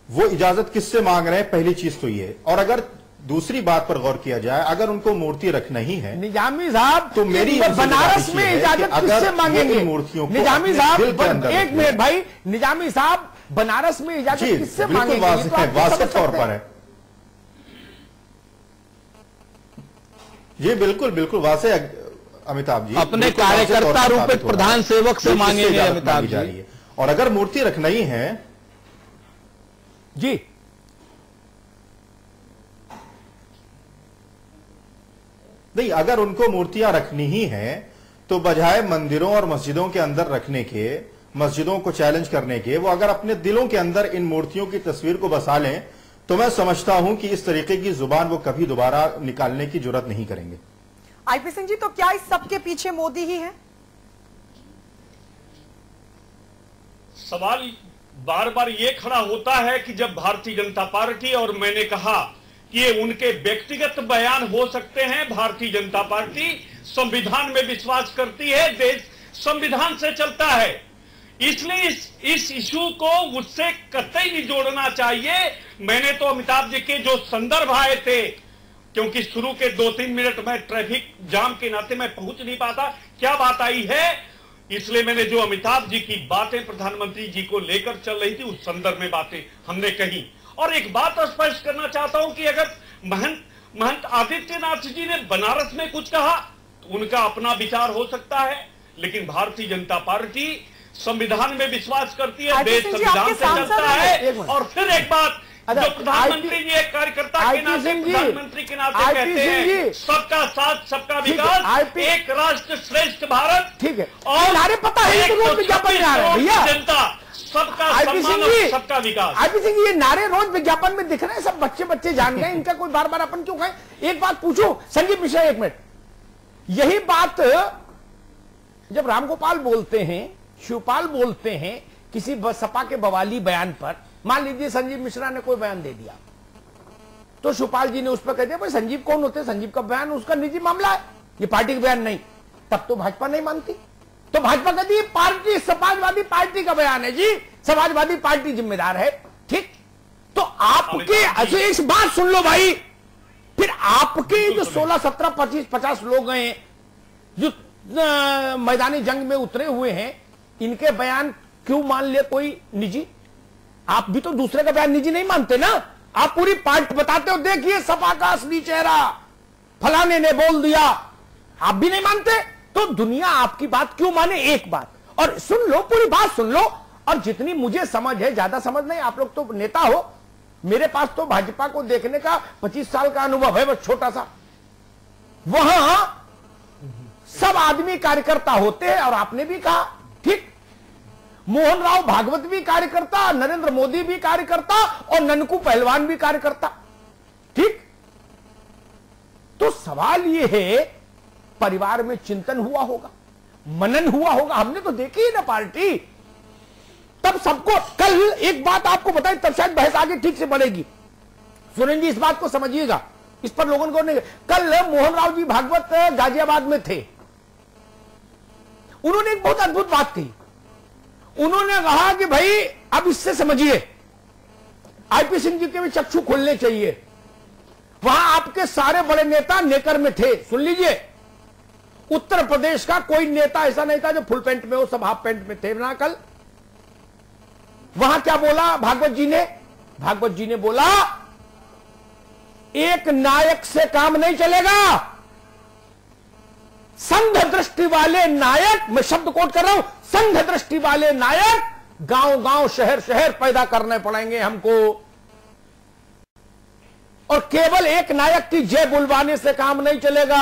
वो इजाजत किससे मांग रहे हैं? पहली चीज तो ये। और अगर दूसरी बात पर गौर किया जाए, अगर उनको मूर्ति रखना ही है निजामी साहब, तो मेरी बनारस में इजाजत किससे मांगेंगे? मूर्तियों निजामी साहब, एक मिनट भाई, निजामी साहब, बनारस में इजाजत किससे मांगेंगे? वाज़ेह तौर पर है ये, बिल्कुल बिल्कुल वाज़ेह अमिताभ जी, अपने कार्यकर्ता रूपित प्रधान सेवक से मांगेंगे अमिताभ जी। और अगर मूर्ति रखना ही है जी, नहीं, अगर उनको मूर्तियां रखनी ही हैं तो बजाय मंदिरों और मस्जिदों के अंदर रखने के, मस्जिदों को चैलेंज करने के, वो अगर अपने दिलों के अंदर इन मूर्तियों की तस्वीर को बसा लें तो मैं समझता हूं कि इस तरीके की जुबान वो कभी दोबारा निकालने की जुर्रत नहीं करेंगे। आईपी सिंह जी, तो क्या इस सब के पीछे मोदी ही है? सवाल बार बार ये खड़ा होता है कि जब भारतीय जनता पार्टी, और मैंने कहा कि ये उनके व्यक्तिगत बयान हो सकते हैं, भारतीय जनता पार्टी संविधान में विश्वास करती है, देश संविधान से चलता है, इसलिए इस इशू को उससे कतई नहीं जोड़ना चाहिए। मैंने तो अमिताभ जी के जो संदर्भ आए थे, क्योंकि शुरू के 2-3 मिनट में ट्रैफिक जाम के नाते मैं पहुंच नहीं पाता क्या बात आई है, इसलिए मैंने जो अमिताभ जी की बातें प्रधानमंत्री जी को लेकर चल रही थी उस संदर्भ में बातें हमने कही। और एक बात स्पष्ट करना चाहता हूं कि अगर महंत आदित्यनाथ जी ने बनारस में कुछ कहा तो उनका अपना विचार हो सकता है, लेकिन भारतीय जनता पार्टी संविधान में विश्वास करती है, देश संविधान से चलता है। और फिर एक बात जो प्रधानमंत्री जी एक कार्यकर्ता के नाते, प्रधानमंत्री के नाते कहते हैं सबका साथ सबका विकास, एक राष्ट्र श्रेष्ठ भारत, ठीक है, और पता है तो रोज विज्ञापन में आ रहे हैं भैया, जनता सबका सम्मान और सबका विकास। आईपी सिंह जी, ये नारे रोज विज्ञापन में दिख रहे हैं, सब बच्चे जान गए, इनका कोई बार बार अपन क्यों कहें? एक बात पूछो संजीव मिश्रा, एक मिनट, यही बात जब रामगोपाल बोलते हैं, शिवपाल बोलते हैं किसी सपा के बवाली बयान पर, मान लीजिए संजीव मिश्रा ने कोई बयान दे दिया तो शिवपाल जी ने उस पर कह दिया भाई संजीव कौन होते, संजीव का बयान उसका निजी मामला है, ये पार्टी का बयान नहीं, तब तो भाजपा नहीं मानती, तो भाजपा कहती है पार्टी समाजवादी पार्टी का बयान है जी, समाजवादी पार्टी जिम्मेदार है, ठीक। तो आपके इस बात सुन लो भाई, फिर आपके जो 16, 17, 25, 50 लोग हैं जो मैदानी जंग में उतरे हुए हैं, इनके बयान क्यों मान ले कोई निजी? आप भी तो दूसरे का बयान निजी नहीं मानते ना, आप पूरी पार्टी बताते हो, देखिए सपा का असली चेहरा फलाने ने बोल दिया, आप भी नहीं मानते, तो दुनिया आपकी बात क्यों माने? एक बात, और सुन लो, पूरी बात सुन लो, और जितनी मुझे समझ है, ज्यादा समझ नहीं, आप लोग तो नेता हो, मेरे पास तो भाजपा को देखने का 25 साल का अनुभव है, बस छोटा सा, वहां सब आदमी कार्यकर्ता होते हैं, और आपने भी कहा ठीक, मोहन राव भागवत भी कार्यकर्ता, नरेंद्र मोदी भी कार्यकर्ता, और ननकू पहलवान भी कार्यकर्ता, ठीक। तो सवाल यह है, परिवार में चिंतन हुआ होगा, मनन हुआ होगा, हमने तो देखी है ना पार्टी, तब सबको, कल एक बात आपको बताई, तब शायद बहस आगे ठीक से बढ़ेगी, सुरेंद्र जी इस बात को समझिएगा, इस पर लोगों को नहीं, कल मोहन राव जी भागवत गाजियाबाद में थे, उन्होंने एक बहुत अद्भुत बात कही, उन्होंने कहा कि भाई अब इससे समझिए, आईपी सिंह जी के भी चक्षु खोलने चाहिए, वहां आपके सारे बड़े नेता नेकर में थे, सुन लीजिए, उत्तर प्रदेश का कोई नेता ऐसा नहीं था जो फुल पैंट में हो, सब हाफ पैंट में थे ना। कल वहां क्या बोला भागवत जी ने बोला, एक नायक से काम नहीं चलेगा, संघ दृष्टि वाले नायक, मैं शब्द कोट कर रहा हूं, संघ दृष्टि वाले नायक गांव गांव शहर शहर पैदा करने पड़ेंगे हमको। और केवल एक नायक की जय बुलवाने से काम नहीं चलेगा।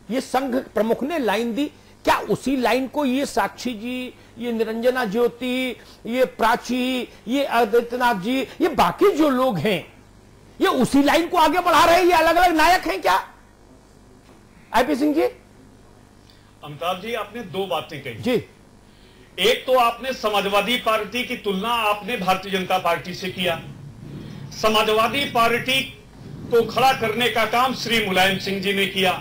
ये संघ प्रमुख ने लाइन दी, क्या उसी लाइन को ये साक्षी जी, ये निरंजना ज्योति, ये प्राची, ये आदित्यनाथ जी, ये बाकी जो लोग हैं, ये उसी लाइन को आगे बढ़ा रहे हैं? ये अलग अलग नायक हैं क्या? आईपी सिंह जी। अमिताभ जी, आपने दो बातें कही जी। एक तो आपने समाजवादी पार्टी की तुलना आपने भारतीय जनता पार्टी से किया। समाजवादी पार्टी को खड़ा करने का काम श्री मुलायम सिंह जी ने किया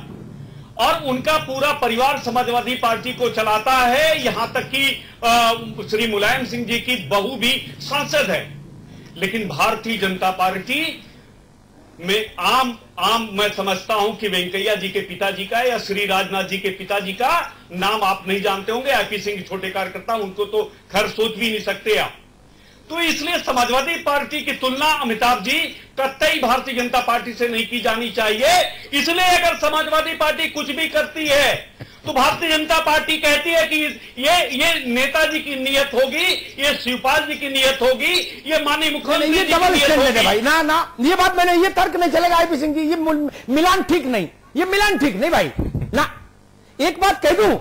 और उनका पूरा परिवार समाजवादी पार्टी को चलाता है, यहां तक कि श्री मुलायम सिंह जी की बहू भी सांसद है। लेकिन भारतीय जनता पार्टी में आम मैं समझता हूं कि वेंकैया जी के पिताजी का या श्री राजनाथ जी के पिताजी का नाम आप नहीं जानते होंगे। आईपी सिंह छोटे कार्यकर्ता, उनको तो खैर सोच भी नहीं सकते आप। तो इसलिए समाजवादी पार्टी की तुलना अमिताभ जी कतई भारतीय जनता पार्टी से नहीं की जानी चाहिए। इसलिए अगर समाजवादी पार्टी कुछ भी करती है तो भारतीय जनता पार्टी कहती है कि ये नेताजी की नीयत होगी, ये शिवपाल जी की नीयत होगी, ये माननीय मुख्यमंत्री ये डबल स्टैंडर्ड है भाई। ना ये बात मैंने, ये तर्क नहीं चलेगा आईपी सिंह जी, ये मिलान ठीक नहीं, ये मिलान ठीक नहीं भाई ना। एक बात कह दूं,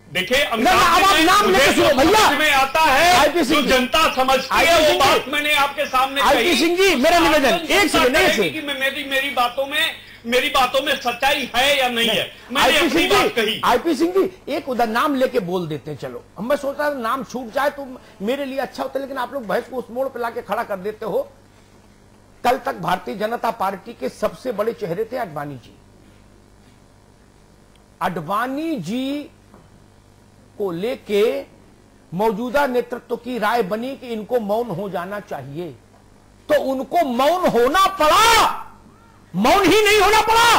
देखिए नाम लेके सुनो भैया, में आता है जो जनता समझती है वो बात मैंने आपके सामने कही। आईपी सिंह जी मेरा निवेदन, एक सेकंड, मेरी बातों में सच्चाई है या नहीं है, मैंने अपनी बात कही। आईपी सिंह जी एक उधर नाम लेके बोल देते हैं, चलो हम, मैं सोच रहा था नाम छूट जाए तो मेरे लिए अच्छा होता, लेकिन आप लोग बहस को उस मोड़ पे लाके खड़ा कर देते हो। कल तक भारतीय जनता पार्टी के सबसे बड़े चेहरे थे आडवाणी जी। आडवाणी जी को लेके मौजूदा नेतृत्व की राय बनी कि इनको मौन हो जाना चाहिए, तो उनको मौन होना पड़ा। मौन ही नहीं होना पड़ा,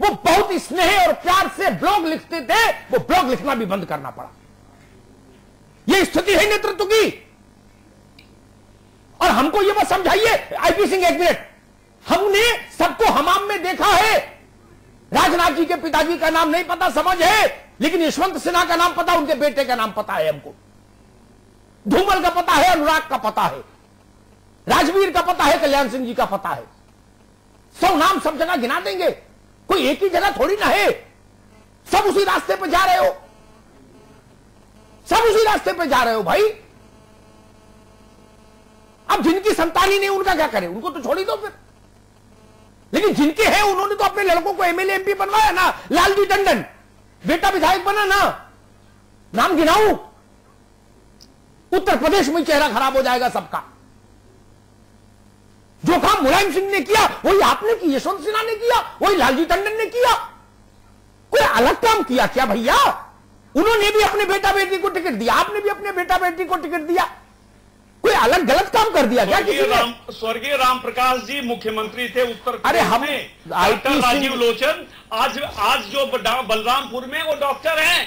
वो बहुत स्नेह और प्यार से ब्लॉग लिखते थे, वो ब्लॉग लिखना भी बंद करना पड़ा। ये स्थिति है नेतृत्व की। और हमको ये बात समझाइए आईपी सिंह, एक मिनट, हमने सबको हमाम में देखा है। राजनाथ जी के पिताजी का नाम नहीं पता, समझ है, लेकिन यशवंत सिन्हा का नाम पता, उनके बेटे का नाम पता है हमको। धूमल का पता है, अनुराग का पता है, राजवीर का पता है, कल्याण सिंह जी का पता है। 100 नाम सब जगह गिना देंगे, कोई एक ही जगह थोड़ी ना है। सब उसी रास्ते पर जा रहे हो, सब उसी रास्ते पर जा रहे हो भाई। अब जिनकी संतान ही नहीं उनका क्या करें, उनको तो छोड़ ही दो फिर। लेकिन जिनके हैं उन्होंने तो अपने लड़कों को एमएलए एमपी बनवाया ना। लालजी टंडन बेटा विधायक बना ना, नाम गिनाऊं, उत्तर प्रदेश में चेहरा खराब हो जाएगा सबका। जो काम मुलायम सिंह ने किया वही आपने की, यशवंत सिन्हा ने किया, वही लालजी टंडन ने किया। कोई अलग काम किया क्या भैया? उन्होंने भी अपने बेटा बेटी को टिकट दिया, आपने भी अपने बेटा बेटी को टिकट दिया। कोई अलग गलत काम कर दिया क्या किसी ने? स्वर्गीय राम प्रकाश जी मुख्यमंत्री थे उत्तर अरे हम में, डॉक्टर राजीव लोचन आज जो बलरामपुर में वो डॉक्टर हैं,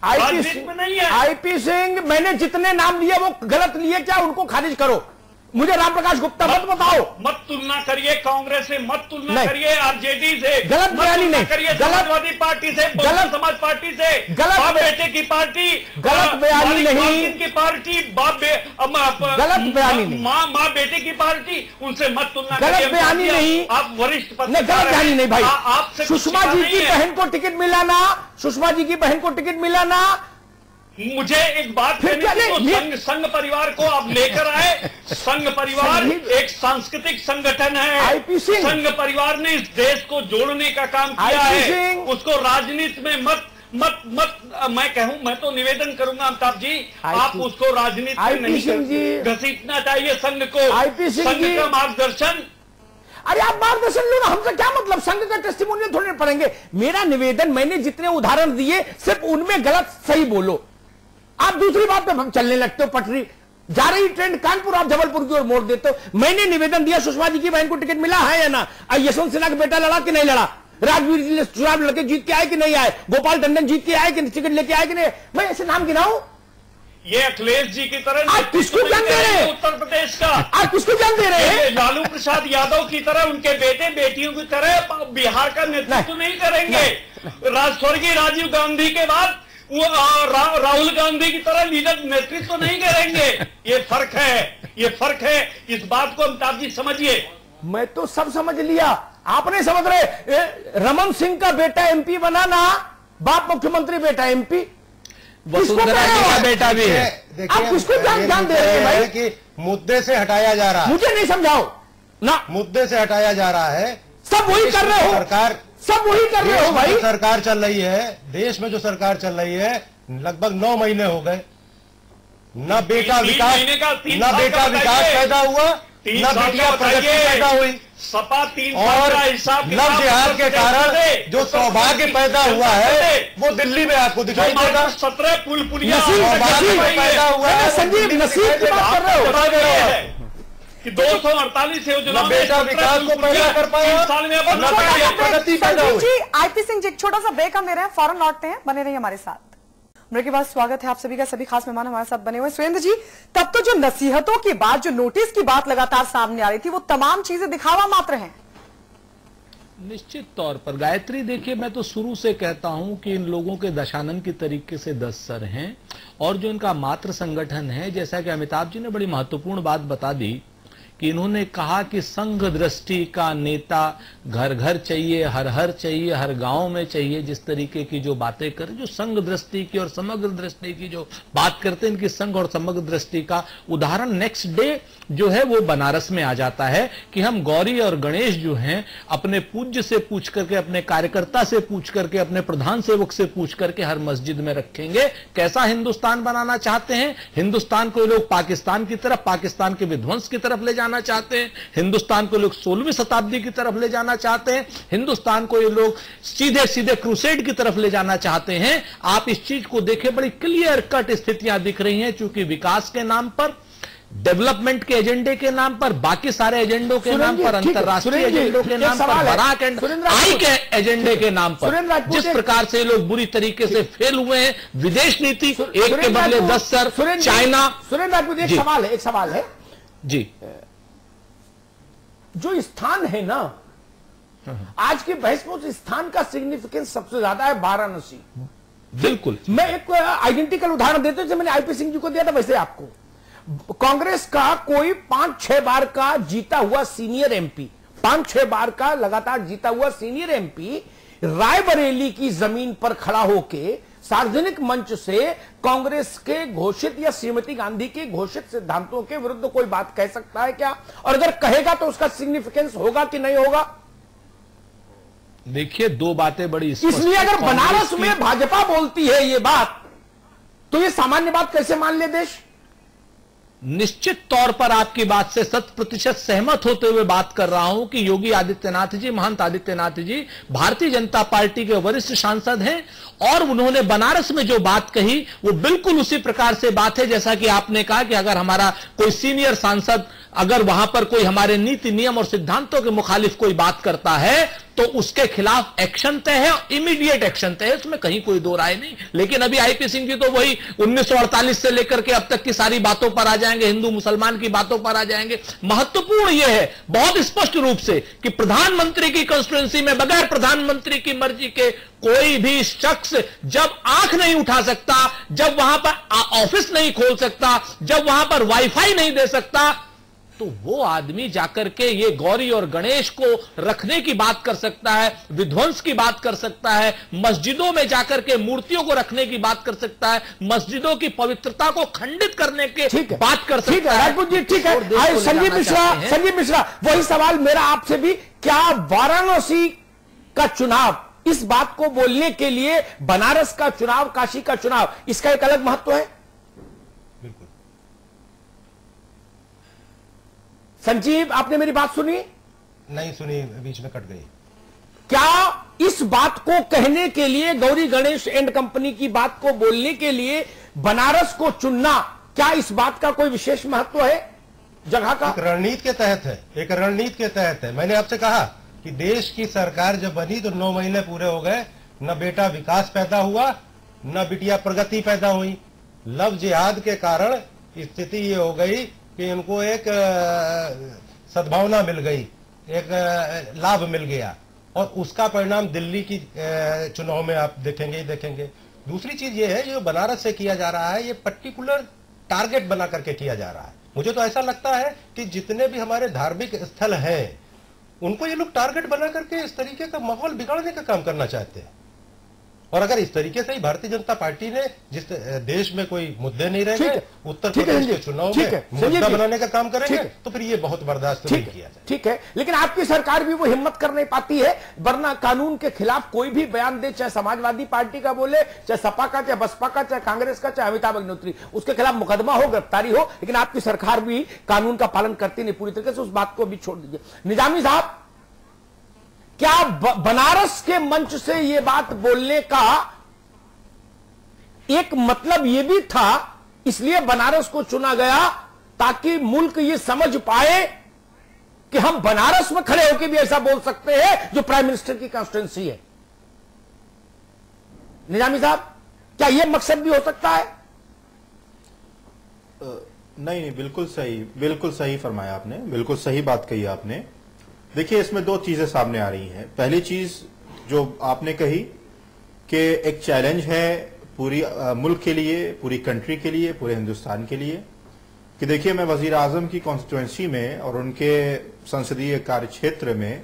आईपी सिंह, मैंने जितने नाम लिए वो गलत लिए क्या, उनको खारिज करो। मुझे राम प्रकाश गुप्ता मत बताओ। मत तुलना करिए कांग्रेस से, मत तुलना करिए आरजेडी से, गलत बयानी नहीं करिए समाजवादी पार्टी से, गलत समाज पार्टी से, बाप बेटे की पार्टी, गलत बयानी नहीं की पार्टी, गलत बयानी नहीं, माँ बेटे की पार्टी, उनसे मत तुलना करिए। गलत बयानी नहीं, आप वरिष्ठ गलत बयानी नहीं भाई। आपसे सुषमा जी की बहन को टिकट मिला ना, सुषमा जी की बहन को टिकट मिला ना। मुझे एक बात कहनी थी, संघ परिवार को आप लेकर आए। संघ परिवार एक सांस्कृतिक संगठन है। संघ परिवार ने इस देश को जोड़ने का काम किया है, उसको राजनीति में मत मैं तो निवेदन करूंगा अमिताभ जी, आप उसको राजनीति में नहीं घसीटना चाहिए संघ को। संघ का मार्गदर्शन, अरे आप मार्गदर्शन लो ना, हमसे क्या मतलब, संघ का टेस्टिमोनियल थोड़े पढ़ेंगे। मेरा निवेदन, मैंने जितने उदाहरण दिए सिर्फ उनमें गलत सही बोलो। आप दूसरी बात पे हम चलने लगते हो, पटरी जा रही ट्रेन कानपुर, आप जबलपुर की ओर मोड़ देते हो। मैंने निवेदन दिया, सुषमा जी की बहन को टिकट मिला है या ना, यशवंत सिन्हा का बेटा लड़ा कि नहीं लड़ा, राजवीर जी ने चुनाव लड़के जीत के आए कि नहीं आए, गोपाल टंडन जीत के आए कि टिकट लेके आए कि नहीं, मैं ऐसे नाम गिनाऊं? ये अखिलेश जी की तरह आप किसको जान दे रहे हैं? उत्तर प्रदेश का आप किसको जान दे रहे हैं? लालू प्रसाद यादव की तरह, उनके बेटे बेटियों की तरह बिहार का नेतृत्व नहीं करेंगे। स्वर्गीय राजीव गांधी के बाद वो राहुल गांधी की तरह लीडर नेतृत्व तो नहीं करेंगे। ये फर्क है, इस बात को अमिताभ जी समझिए। मैं तो सब समझ लिया, आप नहीं समझ रहे। रमन सिंह का बेटा एमपी बना ना, बाप मुख्यमंत्री बेटा एमपी, वसुंधरा जी का बेटा भी है। आप किसको ध्यान दे रहे हैं भाई? कि मुद्दे से हटाया जा रहा है। मुझे नहीं समझाओ ना, मुद्दे से हटाया जा रहा है। सब वही कर रहे हो, सरकार सब वही कर रहे हो भाई। सरकार चल रही है, देश में जो सरकार चल रही है लगभग 9 महीने हो गए, न बेटा विकास पैदा हुआ, न बेटियां प्रगति पैदा हुई। सपा 3 और लव जिहाद के कारण जो सौभाग्य पैदा हुआ है वो दिल्ली में आपको दिखाई देगा। 17 पुल पुलिया पैदा हुआ है। संजीव नसीब की बात कर रहे हो कि 248 योजना बेटा विकास को पैदा कर पाया, प्रगति पैदा हुई। आईपी सिंह जी एक छोटा सा ब्रेक हम ले रहे हैं, फौरन लौटते हैं, बने रहिए हमारे साथ। ब्रेक के बाद स्वागत है आप सभी का, सभी खास मेहमान हमारे साथ बने हुए। सुरेंद्र जी, तब तो जो नसीहतों की बात, जो नोटिस की बात लगातार सामने आ रही थी, वो तमाम चीजें दिखावा मात्र हैं। निश्चित तौर पर गायत्री, देखिए मैं तो शुरू से कहता हूं कि इन लोगों के दशानन की तरीके से 10 सर हैं, और जो इनका मात्र संगठन है, जैसा कि अमिताभ जी ने बड़ी महत्वपूर्ण बात बता दी कि इन्होंने कहा कि संघ दृष्टि का नेता घर घर चाहिए, हर हर चाहिए, हर गांव में चाहिए। जिस तरीके की जो बातें करें, जो संघ दृष्टि की और समग्र दृष्टि की जो बात करते हैं, इनकी संघ और समग्र दृष्टि का उदाहरण नेक्स्ट डे जो है वो बनारस में आ जाता है कि हम गौरी और गणेश जो हैं अपने पूज्य से पूछ करके, अपने कार्यकर्ता से पूछ करके, अपने प्रधान सेवक से पूछ करके हर मस्जिद में रखेंगे। कैसा हिंदुस्तान बनाना चाहते हैं? हिंदुस्तान को लोग पाकिस्तान की तरफ, पाकिस्तान के विध्वंस की तरफ ले जाना चाहते हैं। हिंदुस्तान को लोग 16वीं शताब्दी की तरफ ले जाना चाहते हैं। हिंदुस्तान को ये लोग सीधे सीधे क्रूसेड की तरफ ले जाना चाहते हैं। आप इस चीज को देखें, बड़ी क्लियर कट स्थितियां दिख रही हैं, चूंकि विकास के नाम पर, डेवलपमेंट के एजेंडे के नाम पर, बाकी सारे एजेंडों के नाम पर, अंतर्राष्ट्रीय एजेंडों के नाम पर, बराक एंड आई के एजेंडे के नाम पर जिस प्रकार से लोग बुरी तरीके से फेल हुए हैं, विदेश नीति एक के बदले 10 सर, चाइना। सुरेंद्र राजपूत, एक सवाल है जी। जो स्थान है ना, आज की बहस में उस स्थान का सिग्निफिकेंस सबसे ज्यादा है वाराणसी। बिल्कुल, मैं एक आइडेंटिकल उदाहरण देता हूं, जैसे मैंने आईपी सिंह जी को दिया था वैसे आपको। कांग्रेस का कोई 5-6 बार का जीता हुआ सीनियर एमपी, 5-6 बार का लगातार जीता हुआ सीनियर एमपी रायबरेली की जमीन पर खड़ा होके सार्वजनिक मंच से कांग्रेस के घोषित या श्रीमती गांधी के घोषित सिद्धांतों के विरुद्ध कोई बात कह सकता है क्या? और अगर कहेगा तो उसका सिग्निफिकेंस होगा कि नहीं होगा? देखिए, दो बातें बड़ी, इसलिए अगर बनारस में भाजपा बोलती है ये बात, तो ये सामान्य बात कैसे मान ले देश? निश्चित तौर पर आपकी बात से 100% सहमत होते हुए बात कर रहा हूं कि योगी आदित्यनाथ जी, महंत आदित्यनाथ जी भारतीय जनता पार्टी के वरिष्ठ सांसद हैं, और उन्होंने बनारस में जो बात कही वो बिल्कुल उसी प्रकार से बात है जैसा कि आपने कहा कि अगर हमारा कोई सीनियर सांसद, अगर वहां पर कोई हमारे नीति नियम और सिद्धांतों के मुखालिफ कोई बात करता है तो उसके खिलाफ एक्शन तय है, इमीडिएट एक्शन तय है, उसमें कहीं कोई दो राय नहीं। लेकिन अभी आईपी सिंह जी तो वही 1948 से लेकर के अब तक की सारी बातों पर आ जाएंगे, हिंदू मुसलमान की बातों पर आ जाएंगे। महत्वपूर्ण यह है बहुत स्पष्ट रूप से कि प्रधानमंत्री की कंस्टिट्यूएंसी में बगैर प्रधानमंत्री की मर्जी के कोई भी शख्स जब आंख नहीं उठा सकता, जब वहां पर ऑफिस नहीं खोल सकता, जब वहां पर वाईफाई नहीं दे सकता, तो वो आदमी जाकर के ये गौरी और गणेश को रखने की बात कर सकता है, विध्वंस की बात कर सकता है, मस्जिदों में जाकर के मूर्तियों को रखने की बात कर सकता है, मस्जिदों की पवित्रता को खंडित करने की बात कर सकता है। राजपूत जी ठीक है। संजीव मिश्रा, वही सवाल मेरा आपसे भी, क्या वाराणसी का चुनाव इस बात को बोलने के लिए बनारस का चुनाव, काशी का चुनाव, इसका एक अलग महत्व है? संजीव, आपने मेरी बात सुनी? नहीं सुनी, बीच में कट गई। क्या इस बात को कहने के लिए, गौरी गणेश एंड कंपनी की बात को बोलने के लिए बनारस को चुनना, क्या इस बात का कोई विशेष महत्व है जगह का? एक रणनीति के तहत है, एक रणनीति के तहत है। मैंने आपसे कहा कि देश की सरकार जब बनी तो 9 महीने पूरे हो गए, न बेटा विकास पैदा हुआ, न बिटिया प्रगति पैदा हुई। लव जिहाद के कारण स्थिति ये हो गई कि इनको एक सद्भावना मिल गई, एक लाभ मिल गया, और उसका परिणाम दिल्ली की चुनाव में आप देखेंगे ही देखेंगे। दूसरी चीज ये है, जो बनारस से किया जा रहा है, ये पर्टिकुलर टारगेट बना करके किया जा रहा है। मुझे तो ऐसा लगता है कि जितने भी हमारे धार्मिक स्थल हैं, उनको ये लोग टारगेट बना करके इस तरीके का माहौल बिगाड़ने का काम करना चाहते हैं। और अगर इस तरीके से ही भारतीय जनता पार्टी ने, जिस देश में कोई मुद्दे नहीं रहेंगे, उत्तर प्रदेश के चुनाव में मुद्दा बनाने का काम करेंगे, तो फिर ये बहुत बर्दाश्त नहीं किया जाए। ठीक है, लेकिन आपकी सरकार भी वो हिम्मत कर नहीं पाती है, वरना कानून के खिलाफ कोई भी बयान दे, चाहे समाजवादी पार्टी का बोले, चाहे सपा का, चाहे बसपा का, चाहे कांग्रेस का, चाहे अमिताभ अग्निहोत्री, उसके खिलाफ मुकदमा हो, गिरफ्तारी हो, लेकिन आपकी सरकार भी कानून का पालन करती नहीं पूरी तरीके से। उस बात को भी छोड़ दीजिए। निजामी साहब, क्या बनारस के मंच से यह बात बोलने का एक मतलब यह भी था, इसलिए बनारस को चुना गया ताकि मुल्क ये समझ पाए कि हम बनारस में खड़े होकर भी ऐसा बोल सकते हैं जो प्राइम मिनिस्टर की कॉन्स्टिट्यूंसी है? निजामी साहब, क्या यह मकसद भी हो सकता है? नहीं, बिल्कुल सही फरमाया आपने, बिल्कुल सही बात कही आपने। देखिए, इसमें दो चीजें सामने आ रही हैं। पहली चीज जो आपने कही कि एक चैलेंज है पूरी मुल्क के लिए, पूरी कंट्री के लिए, पूरे हिंदुस्तान के लिए, कि देखिए, मैं वजीर आजम की कॉन्स्टिट्यूंसी में और उनके संसदीय कार्य क्षेत्र में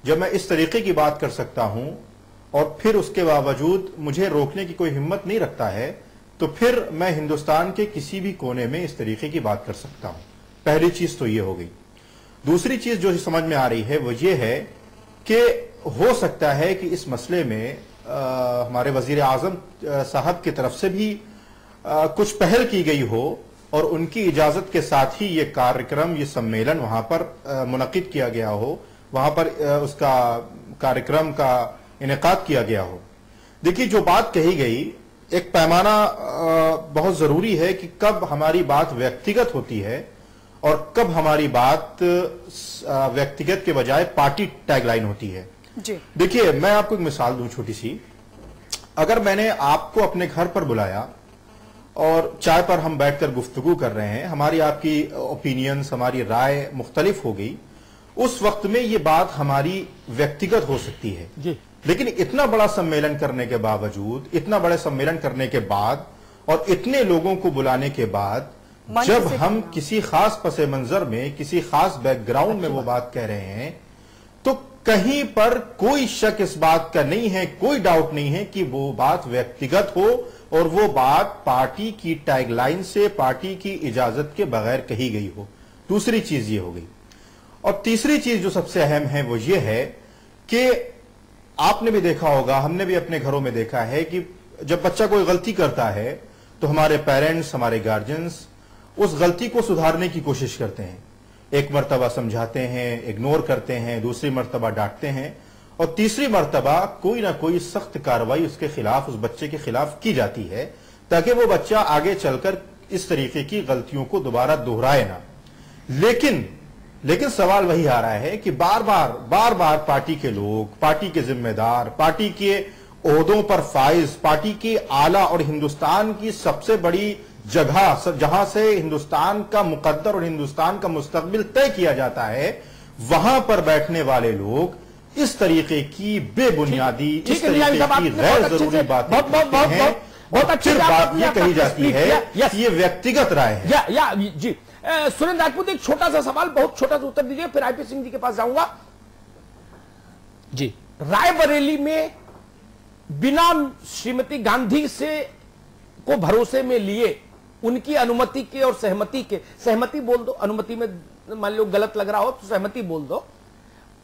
जब मैं इस तरीके की बात कर सकता हूं और फिर उसके बावजूद मुझे रोकने की कोई हिम्मत नहीं रखता है, तो फिर मैं हिंदुस्तान के किसी भी कोने में इस तरीके की बात कर सकता हूं। पहली चीज तो ये हो गई। दूसरी चीज जो समझ में आ रही है वो ये है कि हो सकता है कि इस मसले में हमारे वजीर आजम साहब की तरफ से भी कुछ पहल की गई हो और उनकी इजाजत के साथ ही ये कार्यक्रम, ये सम्मेलन वहां पर मुनक्किद किया गया हो, वहां पर उसका कार्यक्रम का इनेकाद किया गया हो। देखिए, जो बात कही गई, एक पैमाना बहुत जरूरी है कि कब हमारी बात व्यक्तिगत होती है और कब हमारी बात व्यक्तिगत के बजाय पार्टी टैगलाइन होती है। जी। देखिए, मैं आपको एक मिसाल दूं छोटी सी। अगर मैंने आपको अपने घर पर बुलाया और चाय पर हम बैठकर गुफ्तगू कर रहे हैं, हमारी आपकी ओपिनियंस, हमारी राय मुख्तलिफ हो गई, उस वक्त में ये बात हमारी व्यक्तिगत हो सकती है जी। लेकिन इतना बड़ा सम्मेलन करने के बावजूद, इतना बड़े सम्मेलन करने के बाद और इतने लोगों को बुलाने के बाद, जब हम किसी खास पसे मंजर में, किसी खास बैकग्राउंड में वो बात कह रहे हैं, तो कहीं पर कोई शक इस बात का नहीं है, कोई डाउट नहीं है कि वो बात व्यक्तिगत हो और वो बात पार्टी की टैगलाइन से, पार्टी की इजाजत के बगैर कही गई हो। दूसरी चीज ये हो गई। और तीसरी चीज जो सबसे अहम है वो ये है कि आपने भी देखा होगा, हमने भी अपने घरों में देखा है कि जब बच्चा कोई गलती करता है तो हमारे पेरेंट्स, हमारे गार्जियंस उस गलती को सुधारने की कोशिश करते हैं। एक मर्तबा समझाते हैं, इग्नोर करते हैं, दूसरी मर्तबा डांटते हैं और तीसरी मर्तबा कोई ना कोई सख्त कार्रवाई उसके खिलाफ, उस बच्चे के खिलाफ की जाती है ताकि वो बच्चा आगे चलकर इस तरीके की गलतियों को दोबारा दोहराए ना। लेकिन सवाल वही आ रहा है कि बार बार पार्टी के लोग, पार्टी के जिम्मेदार, पार्टी के ओहदों पर फाइज, पार्टी के आला और हिंदुस्तान की सबसे बड़ी जगह जहां से हिंदुस्तान का मुकद्दर और हिंदुस्तान का मुस्तकबिल तय किया जाता है, वहां पर बैठने वाले लोग इस तरीके की बेबुनियादी, इस तरीके की गैर जरूरी बातें हैं। बहुत अच्छी बात ये कही जाती है कि ये व्यक्तिगत राय है। जी, सुरेंद्र राजपूत, एक छोटा सा सवाल, बहुत छोटा सा उत्तर दीजिए, फिर आईपी सिंह जी के पास जाऊंगा। जी, रायबरेली में बिना श्रीमती गांधी से को भरोसे में लिए, उनकी अनुमति के और सहमति के, सहमति बोल दो, अनुमति में मान लो गलत लग रहा हो तो सहमति बोल दो,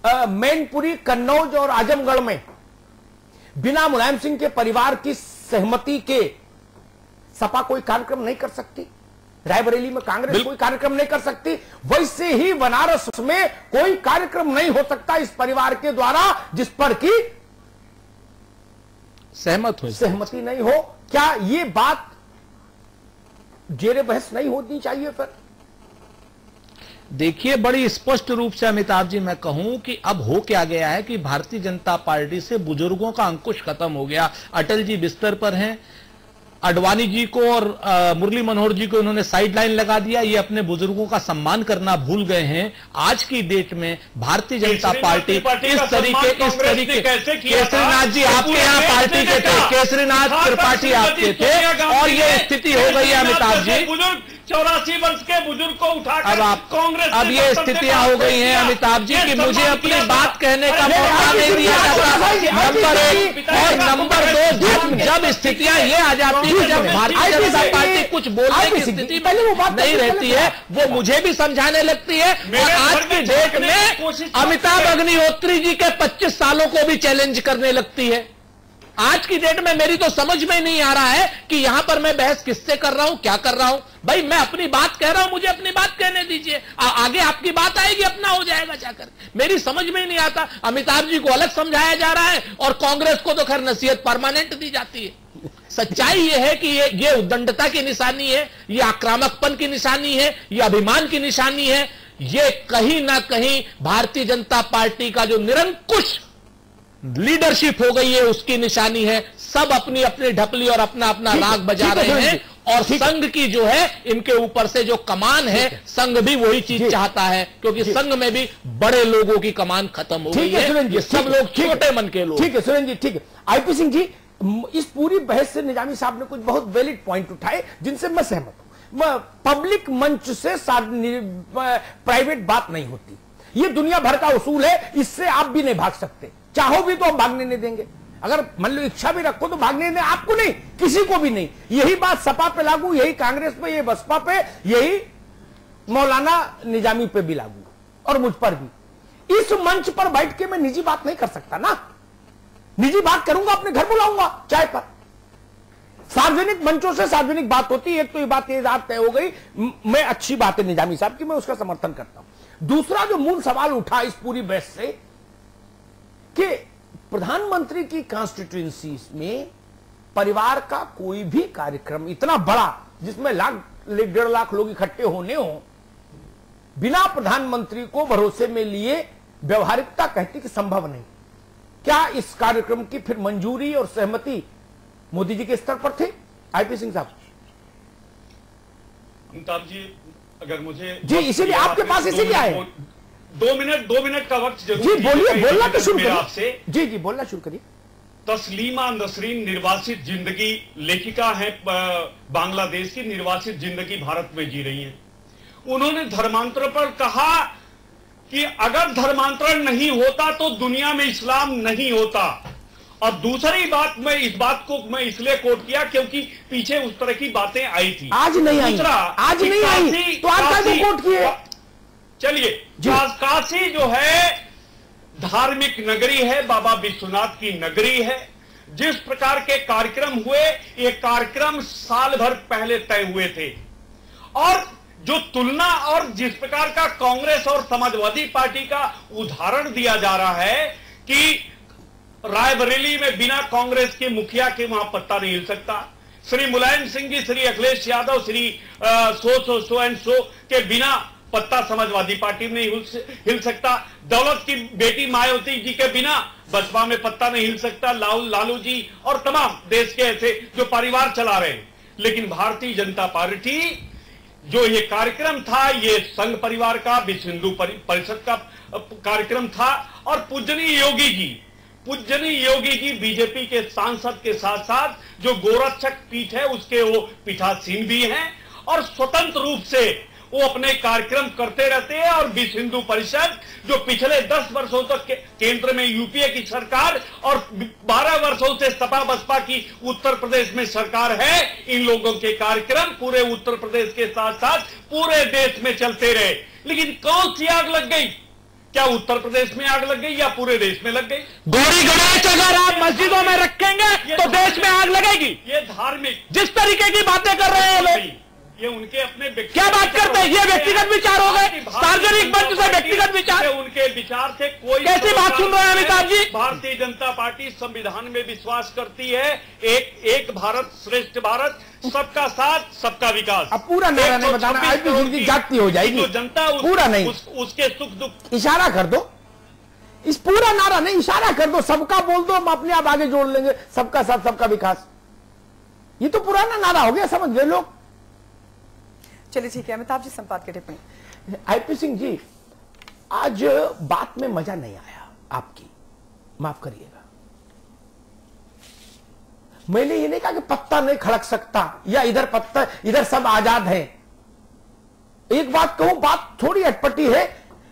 मैनपुरी, कन्नौज और आजमगढ़ में बिना मुलायम सिंह के परिवार की सहमति के सपा कोई कार्यक्रम नहीं कर सकती, रायबरेली में कांग्रेस कोई कार्यक्रम नहीं कर सकती, वैसे ही बनारस में कोई कार्यक्रम नहीं हो सकता इस परिवार के द्वारा जिस पर की सहमति नहीं हो। क्या ये बात जेरे बहस नहीं होनी चाहिए? फिर देखिए, बड़ी स्पष्ट रूप से अमिताभ जी मैं कहूं कि अब हो क्या गया है कि भारतीय जनता पार्टी से बुजुर्गों का अंकुश खत्म हो गया। अटल जी बिस्तर पर हैं, अडवाणी जी को और मुरली मनोहर जी को इन्होंने साइडलाइन लगा दिया। ये अपने बुजुर्गों का सम्मान करना भूल गए हैं। आज की डेट में भारतीय जनता पार्टी इस तरीके केसरीनाथ जी आपके यहाँ पार्टी के थे, केसरीनाथ त्रिपाठी आपके थे, और ये स्थिति हो गई है अमिताभ जी। 84 वर्ष के बुजुर्ग को उठाकर कांग्रेस अब ये स्थितियां हो गई हैं अमिताभ जी कि मुझे अपनी बात कहने का मौका नहीं दिया जाता, नंबर एक। और नंबर दो, जब स्थितियां ये आ जाती है, जब भारतीय जनता पार्टी कुछ बोलने की स्थिति में नहीं रहती है, वो मुझे भी समझाने लगती है। और आज की डेट में अमिताभ अग्निहोत्री जी के 25 सालों को भी चैलेंज करने लगती है। आज की डेट में मेरी तो समझ में नहीं आ रहा है कि यहां पर मैं बहस किससे कर रहा हूं, क्या कर रहा हूं। भाई मैं अपनी बात कह रहा हूं, मुझे अपनी बात कहने दीजिए, आगे आपकी बात आएगी, अपना हो जाएगा जाकर। मेरी समझ में ही नहीं आता, अमिताभ जी को अलग समझाया जा रहा है और कांग्रेस को तो खैर नसीहत परमानेंट दी जाती है। सच्चाई यह है कि ये उद्दंडता की निशानी है, ये आक्रामकपन की निशानी है, ये अभिमान की निशानी है। ये कहीं ना कहीं भारतीय जनता पार्टी का जो निरंकुश लीडरशिप हो गई है उसकी निशानी है। सब अपनी अपनी ढपली और अपना अपना राग बजा रहे हैं, और संघ की जो है इनके ऊपर से जो कमान है, संघ भी वही चीज चाहता है, क्योंकि संघ में भी बड़े लोगों की कमान खत्म हो गई है। ये सब लोग छोटे मन के लोग। ठीक है सुरेंद्र जी, ठीक है। आईपी सिंह जी, इस पूरी बहस से निजामी साहब ने कुछ बहुत वैलिड पॉइंट उठाए जिनसे मैं सहमत हूं। पब्लिक मंच से प्राइवेट बात नहीं होती, ये दुनिया भर का उसूल है, इससे आप भी नहीं भाग सकते। चाहो भी तो हम भागने नहीं देंगे, अगर मान लो इच्छा भी रखो तो भागने नहीं, आपको नहीं, किसी को भी नहीं। यही बात सपा पे लागू, यही कांग्रेस पे, यही बसपा पे, यही मौलाना निजामी पे भी लागू, और मुझ पर भी। इस मंच पर बैठ के मैं निजी बात नहीं कर सकता ना, निजी बात करूंगा अपने घर बुलाऊंगा चाय पर। सार्वजनिक मंचों से सार्वजनिक बात होती है, एक तो ये बात तय हो गई, मैं अच्छी बात है निजामी साहब की, मैं उसका समर्थन करता हूं। दूसरा जो मूल सवाल उठा इस पूरी बहस से कि प्रधानमंत्री की कॉन्स्टिट्यूएंसी में परिवार का कोई भी कार्यक्रम इतना बड़ा जिसमें लाख 1.5 लाख लोग इकट्ठे होने हो, बिना प्रधानमंत्री को भरोसे में लिए व्यवहारिकता कहती कि संभव नहीं। क्या इस कार्यक्रम की फिर मंजूरी और सहमति मोदी जी के स्तर पर थे? आईपी सिंह साहब अमिताभ जी, अगर मुझे जी इसीलिए आपके पास इसीलिए आए, 2 मिनट का वक्त जरूर जी बोलिए, बोलना तो शुरू करिए आपसे। जी जी बोलना शुरू करिए। तस्लीमा नसरीन निर्वासित जिंदगी लेखिका है, बांग्लादेश की, निर्वासित जिंदगी भारत में जी रही हैं। उन्होंने धर्मांतरण पर कहा कि अगर धर्मांतरण नहीं होता तो दुनिया में इस्लाम नहीं होता। और दूसरी बात, मैं इस बात को मैं इसलिए कोट किया क्योंकि पीछे उस तरह की बातें आई थी, आज नहीं आई, आज नहीं आई तो आज कैसे कोट किए? चलिए, काशी जो है धार्मिक नगरी है, बाबा विश्वनाथ की नगरी है। जिस प्रकार के कार्यक्रम हुए, ये कार्यक्रम साल भर पहले तय हुए थे, और जो तुलना और जिस प्रकार का कांग्रेस और समाजवादी पार्टी का उदाहरण दिया जा रहा है कि रायबरेली में बिना कांग्रेस के मुखिया के वहां पत्ता नहीं हिल सकता, Shri Mulayam Singh ji, Shri Akhilesh Yadav, Shri so and so के बिना पत्ता समाजवादी पार्टी में नहीं हिल सकता, दौलत की बेटी मायावती जी के बिना बसपा में पत्ता नहीं हिल सकता, लालू जी और तमाम देश के ऐसे जो परिवार चला रहे हैं। लेकिन भारतीय जनता पार्टी जो ये कार्यक्रम था, ये संघ परिवार का, विश्व हिंदू परिषद का कार्यक्रम था, और पूजनीय योगी जी बीजेपी के सांसद के साथ साथ जो गोरक्षक पीठ है उसके वो पीठासीन भी हैं, और स्वतंत्र रूप से वो अपने कार्यक्रम करते रहते हैं। और विश्व हिंदू परिषद जो पिछले 10 वर्षों तक केंद्र में यूपीए की सरकार और 12 वर्षों से सपा बसपा की उत्तर प्रदेश में सरकार है, इन लोगों के कार्यक्रम पूरे उत्तर प्रदेश के साथ साथ पूरे देश में चलते रहे। लेकिन कौन सी आग लग गई? क्या उत्तर प्रदेश में आग लग गई या पूरे देश में लग गई? गौरी गणेश अगर आप मस्जिदों में रखेंगे तो देश में आग लगेगी। ये धार्मिक जिस तरीके की बातें कर रहे हैं लोग, ये उनके अपने क्या बात करते हैं? ये व्यक्तिगत विचार हो गए, सार्वजनिक मंच से व्यक्तिगत विचार, उनके विचार से कोई कैसी बात सुन रहे हैं अमिताभ जी? भारतीय जनता पार्टी संविधान में विश्वास करती है, एक भारत श्रेष्ठ भारत, सबका साथ सबका विकास। अब पूरा नारा नहीं बताना, आज भी जिंदगी जाती हो जाएगी, तो जनता पूरा नहीं, उसके सुख दुख इशारा कर दो, इस पूरा नारा नहीं, इशारा कर दो, सबका बोल दो, हम अपने आप आगे जोड़ लेंगे, सबका साथ सबका विकास। ये तो पुराना नारा हो गया, समझ गए लोग। चलिए ठीक है, अमिताभ जी संपादकीय टिप्पणी। आईपी सिंह जी, आज बात में मजा नहीं आया आपकी, माफ करिएगा। मैंने ये नहीं कहा कि पत्ता नहीं खड़क सकता या इधर पत्ता, इधर सब आजाद हैं। एक बात कहूं, बात थोड़ी अटपटी है,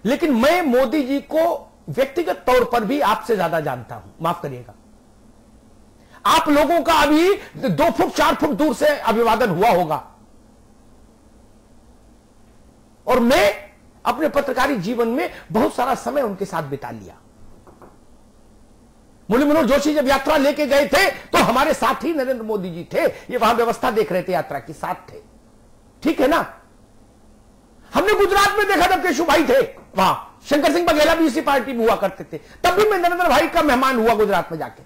लेकिन मैं मोदी जी को व्यक्तिगत तौर पर भी आपसे ज्यादा जानता हूं, माफ करिएगा। आप लोगों का अभी 2 फुट 4 फुट दूर से अभिवादन हुआ होगा, और मैं अपने पत्रकारी जीवन में बहुत सारा समय उनके साथ बिता लिया। मुरली मनोहर जोशी जब यात्रा लेके गए थे तो हमारे साथ ही नरेंद्र मोदी जी थे, ये वहां व्यवस्था देख रहे थे, यात्रा की साथ थे, ठीक है ना। हमने गुजरात में देखा, तब केशु भाई थे वहां, शंकर सिंह बघेला भी इसी पार्टी में हुआ करते थे, तब भी मैं नरेंद्र भाई का मेहमान हुआ गुजरात में जाके।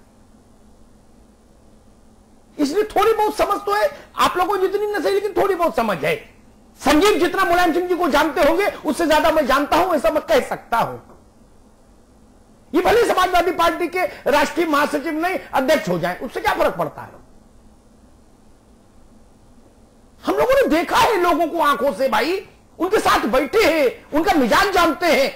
इसलिए थोड़ी बहुत समझ तो है, आप लोगों को जितनी न सही लेकिन थोड़ी बहुत समझ है। संजीव जितना मुलायम सिंह जी को जानते होंगे उससे ज्यादा मैं जानता हूं, ऐसा मैं कह सकता हूं। ये भले समाजवादी पार्टी के राष्ट्रीय महासचिव नहीं अध्यक्ष हो जाए, उससे क्या फर्क पड़ता है। हम लोगों ने देखा है लोगों को आंखों से, भाई उनके साथ बैठे हैं, उनका मिजाज जानते हैं।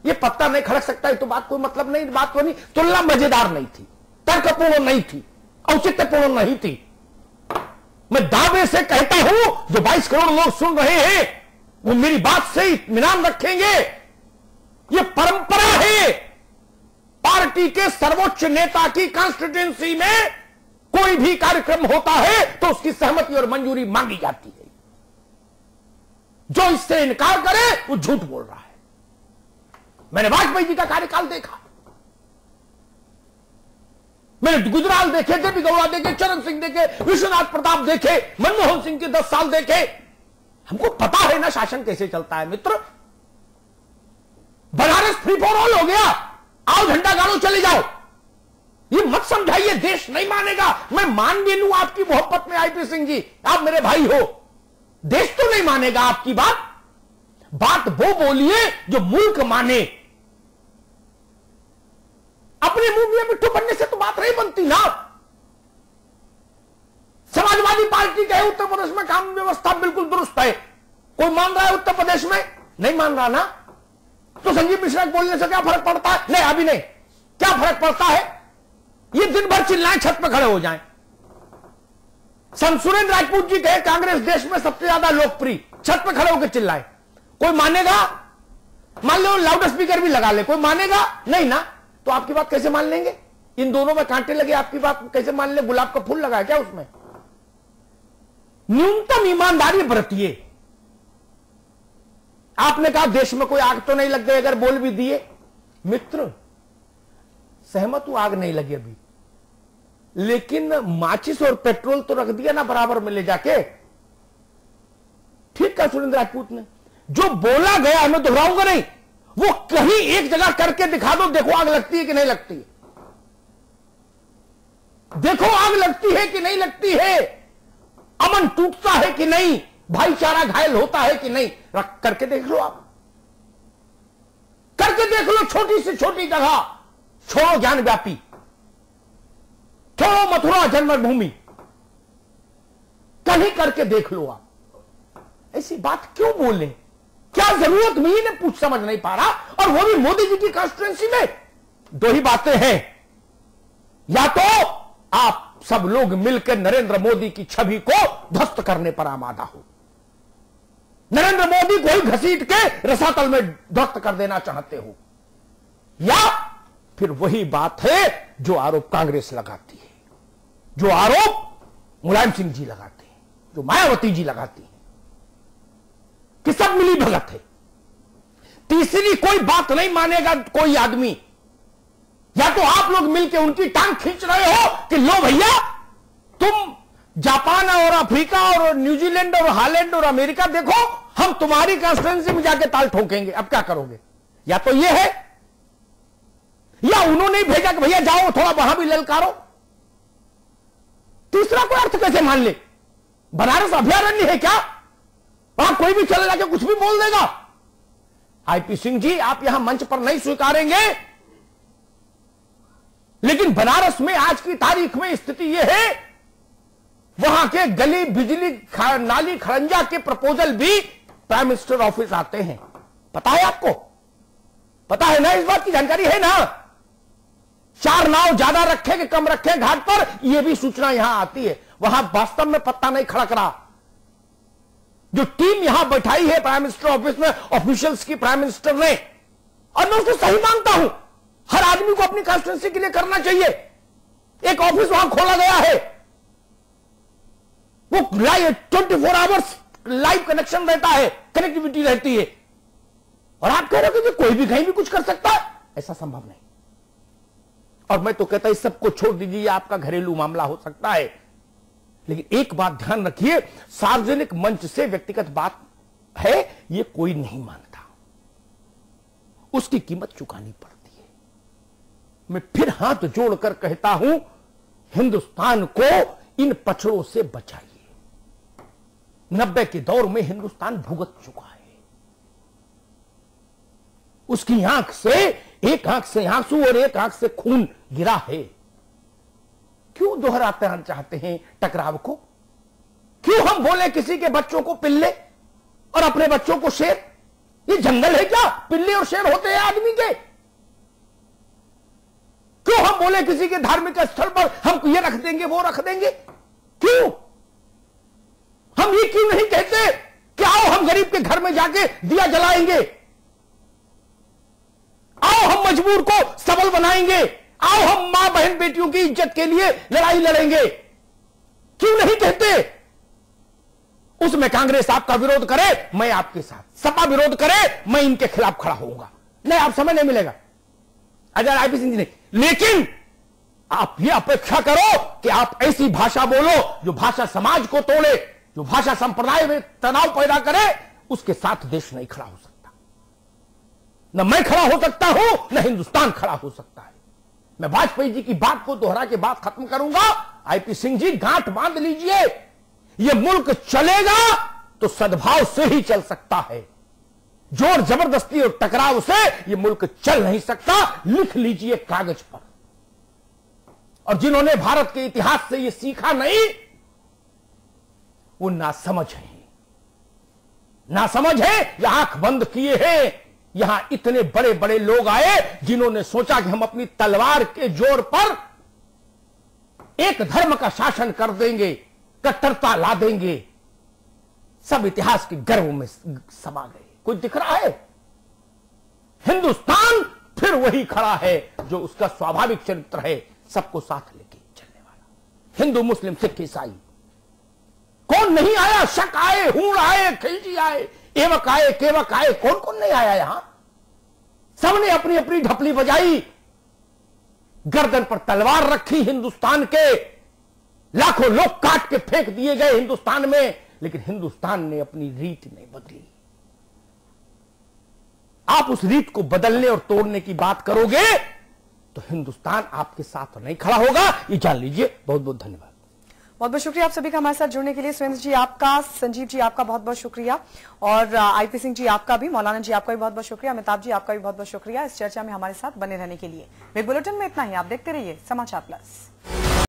ये पत्ता नहीं खड़क सकता है तो बात कोई मतलब नहीं, बात कोई नहीं, तुलना मजेदार नहीं थी, तर्कपूर्ण नहीं थी, औचित्यपूर्ण नहीं थी। मैं दावे से कहता हूं, जो 22 करोड़ लोग सुन रहे हैं वो मेरी बात से इत्मीनान रखेंगे। ये परंपरा है, पार्टी के सर्वोच्च नेता की कॉन्स्टिट्यूंसी में कोई भी कार्यक्रम होता है तो उसकी सहमति और मंजूरी मांगी जाती है। जो इससे इनकार करे वो झूठ बोल रहा है। मैंने वाजपेयी जी का कार्यकाल देखा, मैंने गुजराल देखे, देवी गौड़ा देखे, चरण सिंह देखे, विश्वनाथ प्रताप देखे, मनमोहन सिंह के 10 साल देखे। हमको पता है ना शासन कैसे चलता है मित्र। बनारस फ्री फॉर ऑल हो गया, आओ झंडा गाड़ो चले जाओ। ये मत समझाइए देश नहीं मानेगा। मैं मान भी लूं आपकी मोहब्बत में आईपी सिंह जी, आप मेरे भाई हो, देश तो नहीं मानेगा आपकी बात। बात वो बोलिए जो मुल्क माने। अपने मुंह में मिट्टू बनने से तो बात नहीं बनती ना। समाजवादी पार्टी का उत्तर प्रदेश में कानून व्यवस्था बिल्कुल दुरुस्त है, कोई मान रहा है उत्तर प्रदेश में? नहीं मान रहा ना, तो संजीव मिश्रा बोलने से क्या फर्क पड़ता है? नहीं, अभी नहीं। क्या फर्क पड़ता है? ये दिन भर चिल्लाएं, छत पर खड़े हो जाएं। सुरेंद्र राजपूत जी कहे कांग्रेस देश में सबसे ज्यादा लोकप्रिय, छत पर खड़े होकर चिल्लाएं, कोई मानेगा? मान लो लाउड स्पीकर भी लगा ले, कोई मानेगा? नहीं ना। तो आपकी बात कैसे मान लेंगे? इन दोनों में कांटे लगे, आपकी बात कैसे मान ले? गुलाब का फूल लगा है क्या उसमें? न्यूनतम ईमानदारी बरतिए। आपने कहा देश में कोई आग तो नहीं लग गई अगर बोल भी दिए। मित्र सहमत हूं, आग नहीं लगी अभी, लेकिन माचिस और पेट्रोल तो रख दिया ना बराबर में ले जाके। ठीक कहा सुरेंद्र राजपूत ने, जो बोला गया मैं दोहराऊंगा नहीं, वो कहीं एक जगह करके दिखा दो, देखो आग लगती है कि नहीं लगती है, देखो आग लगती है कि नहीं लगती है, अमन टूटता है कि नहीं, भाईचारा घायल होता है कि नहीं, रख करके देख लो। आप करके देख लो, छोटी से छोटी जगह, छोड़ो ज्ञान व्यापी, छोड़ो मथुरा जन्मभूमि, कहीं करके देख लो। आप ऐसी बात क्यों बोले? क्या जरूरत मैं ने पूछ समझ नहीं पा रहा, और वो भी मोदी जी की कॉन्स्टिट्यूंसी में। दो ही बातें हैं, या तो आप सब लोग मिलकर नरेंद्र मोदी की छवि को ध्वस्त करने पर आमादा हो, नरेंद्र मोदी को ही घसीट के रसातल में ध्वस्त कर देना चाहते हो, या फिर वही बात है जो आरोप कांग्रेस लगाती है, जो आरोप मुलायम सिंह जी लगाते हैं, जो मायावती जी लगाती है कि सब मिली भगत है। तीसरी कोई बात नहीं मानेगा कोई आदमी। या तो आप लोग मिलकर उनकी टांग खींच रहे हो कि लो भैया तुम जापान और अफ्रीका और न्यूजीलैंड और हालैंड और अमेरिका देखो, हम तुम्हारी कॉन्स्टिट्यूंसी में जाके ताल ठोकेंगे, अब क्या करोगे? या तो यह है, या उन्होंने भेजा कि भैया जाओ थोड़ा वहां भी ललकारो। तीसरा कोई अर्थ कैसे मान ले? बनारस अभयारण्य है क्या? वहां कोई भी चले जाके कुछ भी बोल देगा? आईपी सिंह जी, आप यहां मंच पर नहीं स्वीकारेंगे, लेकिन बनारस में आज की तारीख में स्थिति यह है वहां के गली बिजली नाली खरंजा के प्रपोजल भी प्राइम मिनिस्टर ऑफिस आते हैं। पता है आपको? पता है ना? इस बात की जानकारी है ना? 4 नाव ज्यादा रखे कि कम रखे घाट पर, यह भी सूचना यहां आती है। वहां वास्तव में पत्ता नहीं खड़क रहा। जो टीम यहां बैठाई है प्राइम मिनिस्टर ऑफिस में ऑफिशियल्स की, प्राइम मिनिस्टर ने, और मैं उसको सही मानता हूं, हर आदमी को अपनी कॉन्स्टिट्यूंसी के लिए करना चाहिए। एक ऑफिस वहां खोला गया है, वो 24 आवर्स लाइव कनेक्शन रहता है, कनेक्टिविटी रहती है, और आप कह रहे हो कि कोई भी कहीं भी कुछ कर सकता है? ऐसा संभव नहीं। और मैं तो कहता इस सबको छोड़ दीजिए, आपका घरेलू मामला हो सकता है, लेकिन एक बात ध्यान रखिए, सार्वजनिक मंच से व्यक्तिगत बात है, यह कोई नहीं मानता, उसकी कीमत चुकानी पड़ती है। मैं फिर हाथ जोड़कर कहता हूं, हिंदुस्तान को इन पछड़ों से बचाइए। 90 के दौर में हिंदुस्तान भुगत चुका है। उसकी आंख से, एक आंख से आंसू और एक आंख से खून गिरा है। क्यों दोहराते चाहते हैं टकराव को? क्यों हम बोले किसी के बच्चों को पिल्ले और अपने बच्चों को शेर? ये जंगल है क्या? पिल्ले और शेर होते हैं आदमी के? क्यों हम बोले किसी के धार्मिक स्थल पर हम ये रख देंगे वो रख देंगे? क्यों हम ये क्यों नहीं कहते कि आओ हम गरीब के घर में जाके दिया जलाएंगे, आओ हम मजबूर को सबल बनाएंगे, आओ हम मां बहन बेटियों की इज्जत के लिए लड़ाई लड़ेंगे? क्यों नहीं कहते? उसमें कांग्रेस आपका विरोध करे, मैं आपके साथ, सपा विरोध करे, मैं इनके खिलाफ खड़ा होऊंगा। नहीं, आप समय नहीं मिलेगा अजय आईपी सिंह जी ने, लेकिन आप ये अपेक्षा करो कि आप ऐसी भाषा बोलो जो भाषा समाज को तोड़े, जो भाषा संप्रदाय में तनाव पैदा करे। उसके साथ देश नहीं खड़ा हो सकता, न मैं खड़ा हो सकता हूं, न हिंदुस्तान खड़ा हो सकता है। मैं वाजपेयी जी की बात को दोहरा के बात खत्म करूंगा। आईपी सिंह जी, गांठ बांध लीजिए, यह मुल्क चलेगा तो सद्भाव से ही चल सकता है, जोर जबरदस्ती और टकराव से यह मुल्क चल नहीं सकता। लिख लीजिए कागज पर। और जिन्होंने भारत के इतिहास से यह सीखा नहीं, वो नासमझ हैं, नासमझ है, या आंख बंद किए हैं। यहां इतने बड़े बड़े लोग आए जिन्होंने सोचा कि हम अपनी तलवार के जोर पर एक धर्म का शासन कर देंगे, कट्टरता ला देंगे। सब इतिहास के गर्व में समा गए। कोई दिख रहा है? हिंदुस्तान फिर वही खड़ा है जो उसका स्वाभाविक चरित्र है, सबको साथ लेके चलने वाला। हिंदू, मुस्लिम, सिख, ईसाई, कौन नहीं आया? शक आए, हूण आए, खिलजी आए, एवक आए, केवक आए, कौन कौन नहीं आया? यहां सबने अपनी अपनी ढपली बजाई, गर्दन पर तलवार रखी हिंदुस्तान के। लाखों लोग काट के फेंक दिए गए हिंदुस्तान में, लेकिन हिंदुस्तान ने अपनी रीत नहीं बदली। आप उस रीत को बदलने और तोड़ने की बात करोगे तो हिंदुस्तान आपके साथ नहीं खड़ा होगा, ये जान लीजिए। बहुत बहुत धन्यवाद। बहुत बहुत शुक्रिया आप सभी का हमारे साथ जुड़ने के लिए। सुरेंद्र जी आपका, संजीव जी आपका बहुत बहुत शुक्रिया, और आईपी सिंह जी आपका भी, मौलाना जी आपका भी बहुत बहुत शुक्रिया, अमिताभ जी आपका भी बहुत बहुत शुक्रिया इस चर्चा में हमारे साथ बने रहने के लिए। मेरे बुलेटिन में इतना ही। आप देखते रहिए समाचार प्लस।